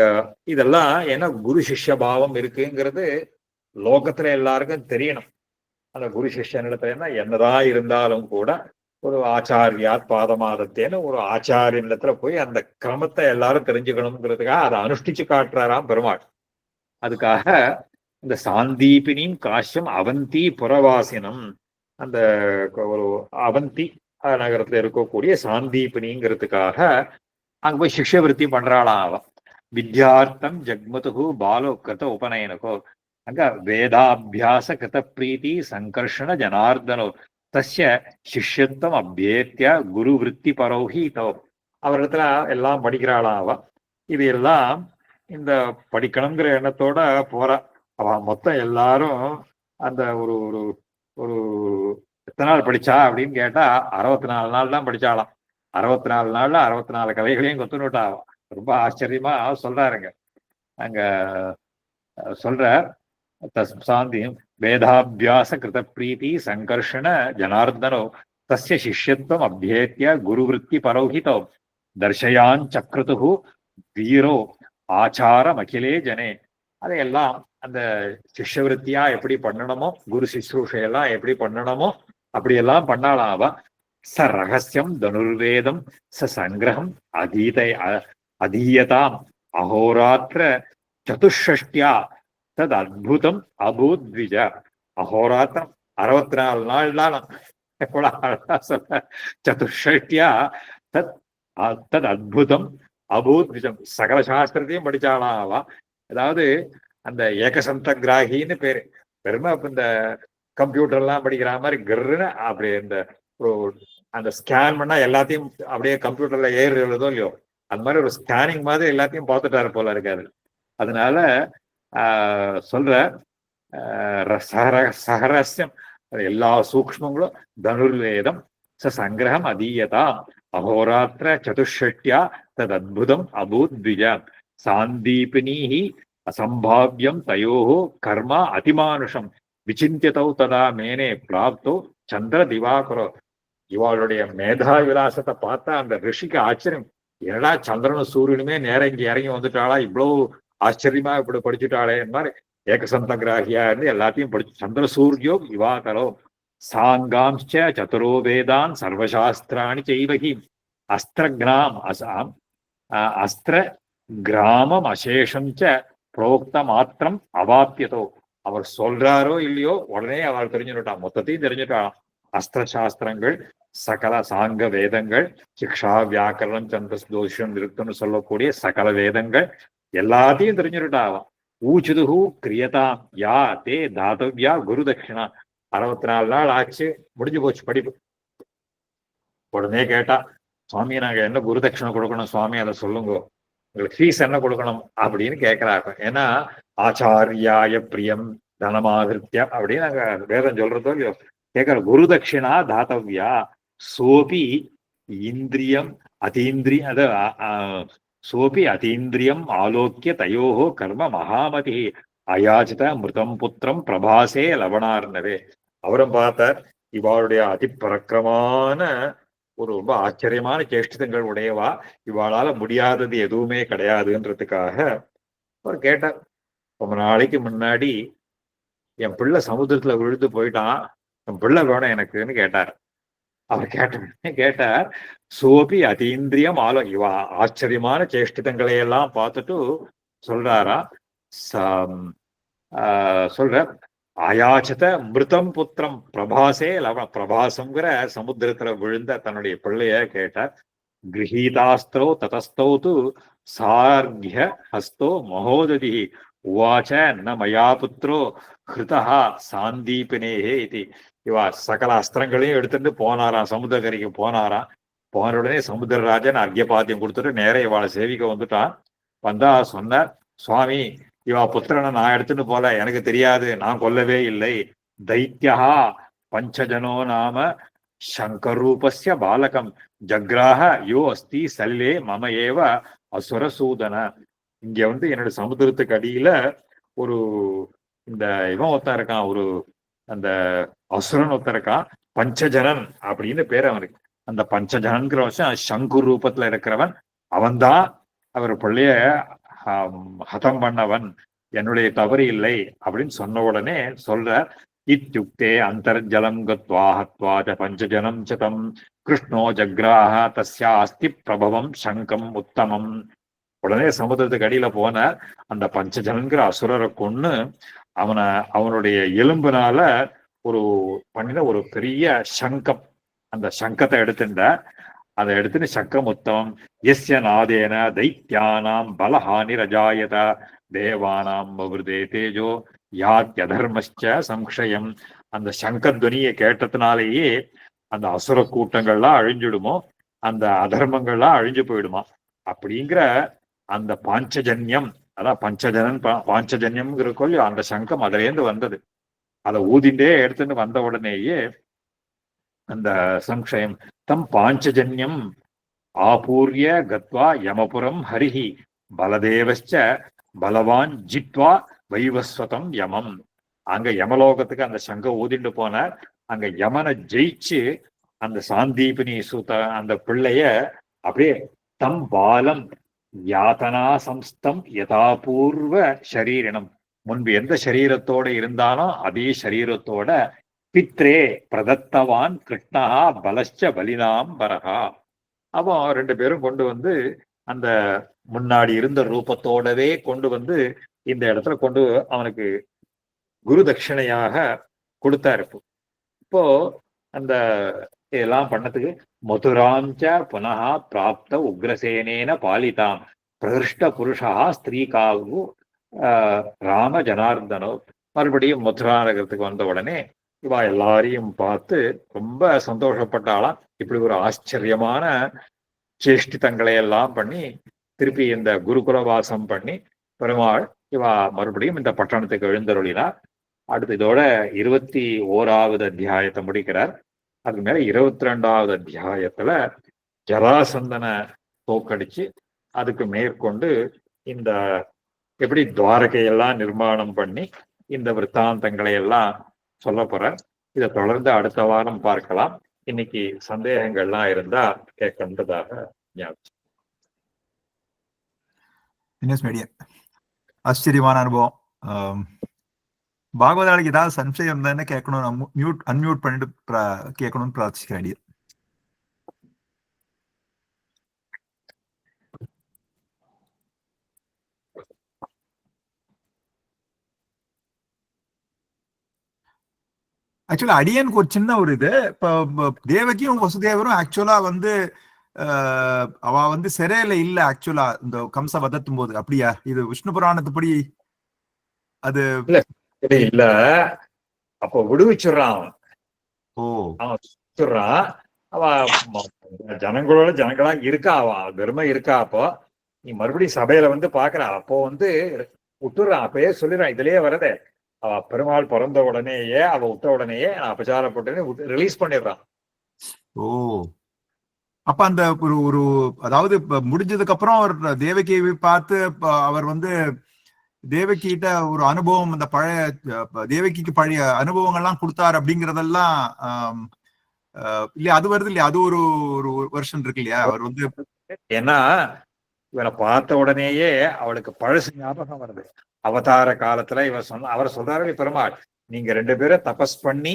இதெல்லாம் என்ன குரு சிஷ்ய பாவம் இருக்குங்கிறது லோகத்துல எல்லாருக்கும் தெரியணும். அந்த குரு சிஷ்யனிடத்துல என்னதான் இருந்தாலும் கூட ஒரு ஆச்சாரியார் பாதமாதத்தேன்னு ஒரு ஆச்சாரியனிடத்துல போய் அந்த கிரமத்தை எல்லாரும் தெரிஞ்சுக்கணுங்கிறதுக்காக அதை அனுஷ்டிச்சு காட்டுறாராம் பெருமாள். அதுக்காக இந்த சாந்தீபினியும் காஷ்யம் அவந்தி புறவாசினம், அந்த ஒரு அவந்தி நகரத்துல இருக்கக்கூடிய சாந்தீபினிங்கிறதுக்காக அங்க போய் சிஷ்யவிருத்தி பண்றாளாம் அவன். வித்யார்த்தம் ஜக்மதுகு பாலோ கிருத உபநயனகோ, அங்க வேதாபியாச கிருத பிரீதி சங்கர்ஷண ஜனார்தனோ தஸ்ய சிஷ்யத்துவம் அபியேத்திய குரு விருத்தி பரோஹி தவம். அவரிடத்துல எல்லாம் படிக்கிறாளாம் அவ. இது எல்லாம் இந்த படிக்கணுங்கிற எண்ணத்தோட போற அவ. மொத்தம் எல்லாரும் அந்த ஒரு ஒரு ஒரு எத்தனை நாள் படிச்சா அப்படின்னு கேட்டா 64 நாள் தான் படிச்சாலாம். 64 நாள்ல 64 கதைகளையும் கொத்துனுட்டா. ரொம்ப ஆச்சரியமா சொல்றாருங்க அங்க. சொல்ற சாந்தியும் வேதாபியாச கிருத பிரீதி சங்கர்ஷண ஜனார்தனோ தஸ்ய சிஷ்யத்துவம் அபியேத்திய குருவிருத்தி பரோஹிதோ தர்ஷயான் சக்ருது வீரோ ஆச்சாரம் அகிலே ஜனே. அதையெல்லாம் அந்த சிஷ்யவிருத்தியா எப்படி பண்ணணுமோ, குரு சிஸ்ரூஷையெல்லாம் எப்படி பண்ணணுமோ அப்படியெல்லாம் பண்ணாலாம் அவ. ச ரகசியம் தனுர்வேதம் ச சங்கிரகம் அதீயதாம் அஹோராத்திர சதுஷ்டியா தத் அத்புதம் அபூத்விஜ. அஹோராத்திரம் 64 நாள் தான் சொல்ல. சதுஷ்டியா தத் தத் அத்புதம் அபூத்விஜம். சகல சாஸ்திரத்தையும் படிச்சாலாம் அவ. அதாவது அந்த ஏகசந்த கிராகின்னு பேரு. பெருமை இந்த கம்ப்யூட்டர் எல்லாம் படிக்கிற மாதிரி கிருன்னு அப்படி இந்த அந்த ஸ்கேன் பண்ணா எல்லாத்தையும் அப்படியே கம்ப்யூட்டர்ல எழுதோ இல்லையோ, அந்த மாதிரி ஒரு ஸ்கேனிங் மாதிரி எல்லாத்தையும் பார்த்துட்டாரு போல இருக்காரு. அதனால சொல்ற சகரஸ்யம் எல்லா சூக்மங்களும் தனுர்வேதம் ச சங்கிரகம் அதீயதா அஹோராத்திர சதுஷ்டியா தத் அத்புதம் அபூத்விஜ சாந்தீபினீஹி அசம்பாவியம் தயோஹோ கர்மா அதிமானுஷம் விசிந்தியதோ ததா மேனே பிராப்தோ சந்திர திவாகரோ. இவாளுடைய மேதா விலாசத்தை பார்த்தா அந்த ரிஷிக்கு ஆச்சரியம். என்னடா சந்திரனும் சூரியனுமே நேரம் இங்க இறங்கி வந்துட்டாளா, இவ்வளவு ஆச்சரியமா இப்படி படிச்சுட்டாளே மாதிரி ஏகசந்த கிராகியா இருந்து எல்லாத்தையும் படிச்சு. சந்திர சூரியோ திவாகரோ சாங்காம்ச்ச சதுரோ வேதான் சர்வசாஸ்திராணி செய்வகி அஸ்திரக்னாம் அஸ்திர கிராமம் அசேஷம் புரோக்த மாத்திரம் அவாப்பியதோ. அவர் சொல்றாரோ இல்லையோ உடனே அவர் தெரிஞ்சுட்டான், மொத்தத்தையும் தெரிஞ்சுட்டாளாம். அஸ்திர சாஸ்திரங்கள், சகல சாங்க வேதங்கள், சிக்ஷா வியாக்கரணம் சந்தஸ் தோஷம் நிருத்தம்னு சொல்லக்கூடிய சகல வேதங்கள் எல்லாத்தையும் தெரிஞ்சுட்டாவாம். ஊச்சுதுகு கிரியதாம் யா தே தாதவ்யா குரு தட்சிணா. 64 நாள் ஆச்சு, முடிஞ்சு போச்சு படிப்பு. உடனே கேட்டா, சுவாமி நாங்க என்ன குரு தட்சிணை கொடுக்கணும் சுவாமி, அதை சொல்லுங்க, உங்களுக்கு ஃபீஸ் என்ன கொடுக்கணும் அப்படின்னு கேட்கிறாங்க. ஏன்னா ஆச்சாரியாய பிரியம் தனமாகிருத்தியா அப்படின்னு நாங்க வேதம் சொல்றதோ இல்லையோ கேட்கிற. குரு தட்சிணா தாத்தவ்யா சோபி இந்திரியம் அதீந்திரியம் சோபி அதீந்திரியம் ஆலோக்கிய தயோஹோ கர்ம மகாமதி அயாச்சித மிருதம் புத்திரம் பிரபாசே லவணார்ணவே. அவரும் பார்த்தார் இவாளுடைய அதிபரக்கிரமான ஒரு ரொம்ப ஆச்சரியமான சேஷ்டிதங்கள் உடையவா, இவாளால முடியாதது எதுவுமே கிடையாதுன்றதுக்காக அவர் கேட்டார். ரொம்ப நாளைக்கு முன்னாடி என் பிள்ளை சமுத்திரத்துல விழுந்து போயிட்டான், என் பிள்ளை வேணும் எனக்குன்னு கேட்டார். அவர் கேட்டார், சோபி அதீந்திரியம் இவா ஆச்சரியமான சேஷ்டிதங்களை எல்லாம் பார்த்துட்டு சொல்றாரா, சொல்ற ஆயாச்சத மிருதம் புத்திரம் பிரபாசே பிரபாசங்கிற சமுத்திரத்துல விழுந்த தன்னுடைய பிள்ளைய கேட்டார். கிரகீதாஸ்திரோ ததஸ்தௌ து சார்கிய ஹஸ்தோ மகோததி உவாச்ச ந மயா புத்திரோ ஹிருதா சாந்தீபினேஹே இது. இவா சகல அஸ்திரங்களையும் எடுத்துட்டு போனாராம், சமுத்திரக்கரைக்கு போனாராம். போன உடனே சமுத்திரராஜன் அர்க்கியபாத்தியம் கொடுத்துட்டு நேர இவாளை சேவிக்க வந்துட்டான். வந்தா சொன்னார், சுவாமி இவா புத்திரனை நான் எடுத்துட்டு போல, எனக்கு தெரியாது, நான் கொல்லவே இல்லை. தைத்தியா பஞ்சஜனோ நாம சங்கரூபஸ்ய பாலகம் ஜக்ராஹ யோ அஸ்தி சல்லே மம ஏவ அசுரசூதன. இங்க என்னோட சமுத்திரத்துக்கு அடியில ஒரு இந்த இவன் ஒருத்தன் இருக்கான், ஒரு அந்த அசுரன் ஒருத்தன் இருக்கான், பஞ்சஜனன் அப்படின்னு பேர் அவனுக்கு. அந்த பஞ்சஜனன்கிற வருஷம் சங்கு ரூபத்துல இருக்கிறவன் அவன்தான் அவர் பிள்ளைய ஹதம் பண்ணவன், என்னுடைய தவறு இல்லை அப்படின்னு சொன்ன உடனே சொல்ற, இத்யுக்தே அந்தர்ஜலம் கத்வா ஹத்வா ச பஞ்சஜனம் சதம் கிருஷ்ணோ ஜக்ராஹ தஸ்யா அஸ்தி பிரபவம் சங்கம் உத்தமம். உடனே சமுதிரத்துக்கு அடியில போன அந்த பஞ்சஜனங்கிற அசுரரை கொன்னு அவனுடைய எலும்புனால பண்ணின ஒரு பெரிய சங்கம், அந்த சங்கத்தை எடுத்துட்ட. அதை எடுத்துன்னு சங்கம் உத்தமம் எஸ்ய நாதேன தைத்தியானாம் பலஹானி ரஜாயத தேவானாம் பவருதே தேஜோ யாத்யதர்மஸ்ச சம்ஷயம். அந்த சங்கத்வனியை கேட்டதுனாலேயே அந்த அசுர கூட்டங்கள்லாம் அழிஞ்சிடுமோ, அந்த அதர்மங்கள்லாம் அழிஞ்சு போயிடுமா அப்படிங்கிற அந்த பாஞ்சஜன்யம், அதான் பாஞ்சஜன்யம் இருக்கோ அந்த சங்கம் அதுலேருந்து வந்தது. அதை ஊதிண்டே எடுத்துன்னு வந்த உடனேயே அந்த சம்ஷயம் தம் பாஞ்சஜன்யம் ஆபூர்ய கத்வா யமபுரம் ஹரிஹி பலதேவச்ச பலவான் ஜித்வா வைவஸ்வதம் யமம். அங்க யமலோகத்துக்கு அந்த சங்கம் ஊதிண்டு போனார். அங்க யமனை ஜெயிச்சு அந்த சாந்தீபினி அந்த பிள்ளைய அப்படியே தம் பாலம் யாத்தனா சம்ஸ்தம் யதாபூர்வ ஷரீரினம், முன்பு எந்த சரீரத்தோட இருந்தானோ அதே சரீரத்தோட பித்ரே பிரதத்தவான் கிருஷ்ணா பலச்ச பலினாம் வரகா. அவன் ரெண்டு பேரும் கொண்டு அந்த முன்னாடி இருந்த ரூபத்தோடவே கொண்டு இந்த இடத்துல கொண்டு அவனுக்கு குரு தட்சிணையாக கொடுத்தாரு. இப்போ அந்த இதெல்லாம் பண்ணதுக்கு மதுராஞ்ச புனகா பிராப்த உக்ரசேனேன பாலிதாம் பிரகிருஷ்ட புருஷா ஸ்திரீகாவு ராம ஜனார்தனோ. மறுபடியும் மதுரா நகரத்துக்கு வந்த உடனே இவா எல்லாரையும் பார்த்து ரொம்ப சந்தோஷப்பட்டாலாம். இப்படி ஒரு ஆச்சரியமான சேஷ்டிதங்களை எல்லாம் பண்ணி திருப்பி இந்த குருகுலவாசம் பண்ணி பெருமாள் இவா மறுபடியும் இந்த பட்டணத்துக்கு எழுந்தருளினார். அடுத்து இதோட 21வது அத்தியாயத்தை முடிக்கிறார். அதுக்கு மேல 22வது அத்தியாயத்துல ஜராசந்தனை தோக்கடிச்சு அதுக்கு மேற்கொண்டு இந்த எப்படி துவாரகையெல்லாம் நிர்மாணம் பண்ணி இந்த விற்த்தாந்தங்களை எல்லாம் சொல்ல போறார். இதை தொடர்ந்து அடுத்த வாரம் பார்க்கலாம். இன்னைக்கு சந்தேகங்கள்லாம் இருந்தா கேட்கின்றதாக ஆச்சரியமான அனுபவம். பாகவதாளுக்கு ஏதாவது சம்சயம் தானே கேட்கணும், அன்மியூட் பண்ணிட்டு கேட்கணும்னு பிரார்த்திக்கிறேன். ஆக்சுவலா அடியனுக்கு ஒரு சின்ன ஒரு இது, இப்ப தேவகியும் வசுதேவரும் ஆக்சுவலா அவ சிறையில இல்ல ஆக்சுவலா இந்த கம்ச வதத்தும் போது, அப்படியா? இது விஷ்ணு புராணத்துப்படி அது இல்ல. அப்போ விடுவிச்சுடுறான் அவன் ஜனங்களோட ஜனங்களா இருக்கா, அவன் பெருமை இருக்கா. அப்போ நீ மறுபடியும் சபையில பாக்குற, அப்போ விட்டுறான். அப்பயே சொல்லிடுறான், இதுலயே வரதே அவ பெருமாள் பிறந்த உடனேயே அவ விட்ட உடனேயே அபச்சாரப்பட்டு ரிலீஸ் பண்ணிடுறான். ஓ, அப்ப அந்த ஒரு அதாவது முடிஞ்சதுக்கு அப்புறம் அவர் தேவகியை பார்த்து அவர் தேவகிட்ட ஒரு அனுபவம், அந்த பழைய தேவகிக்கு பழைய அனுபவங்கள்லாம் கொடுத்தாரு அப்படிங்கறதெல்லாம் இல்லையா அது வருது இல்லையா, அது ஒரு ஒரு வருஷன் இருக்கு இல்லையா, அவர் வந்து ஏன்னா இவனை பார்த்த உடனேயே அவளுக்கு பழசு ஞாபகம் வருது. அவதார காலத்துல அவர் சொல்றாரு பெருமாள், நீங்க 2 பேரும் தபஸ் பண்ணி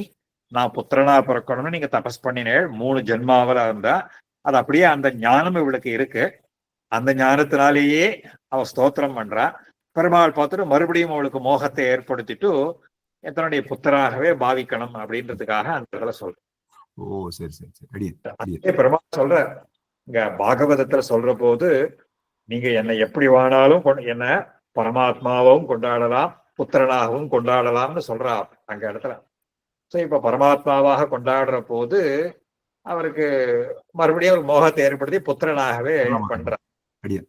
நான் புத்திரனா பிறக்கணும்னு நீங்க தபஸ் பண்ணினேன் 3 ஜென்மாவில இருந்தா, அது அப்படியே அந்த ஞானம் இவளுக்கு இருக்கு. அந்த ஞானத்தினாலேயே அவ ஸ்தோத்திரம் பண்றா. பெருமாள் பார்த்துட்டு மறுபடியும் அவளுக்கு மோகத்தை ஏற்படுத்திட்டு தன்னுடைய புத்தராகவே பாவிக்கணும் அப்படின்றதுக்காக அந்த இடத்துல சொல்றேன். ஓ சரி சரி சரி, அடியேன். அதே பெருமாள் சொல்ற இங்க பாகவதத்துல சொல்ற போது, நீங்க என்னை எப்படி வேணாலும் என்ன பரமாத்மாவும் கொண்டாடலாம், புத்திரனாகவும் கொண்டாடலாம்னு சொல்றா அங்க இடத்துல. சோ இப்ப பரமாத்மாவாக கொண்டாடுற போது அவருக்கு மறுபடியும் ஒரு மோகத்தை ஏற்படுத்தி புத்திரனாகவே பண்றார். அடியேன்.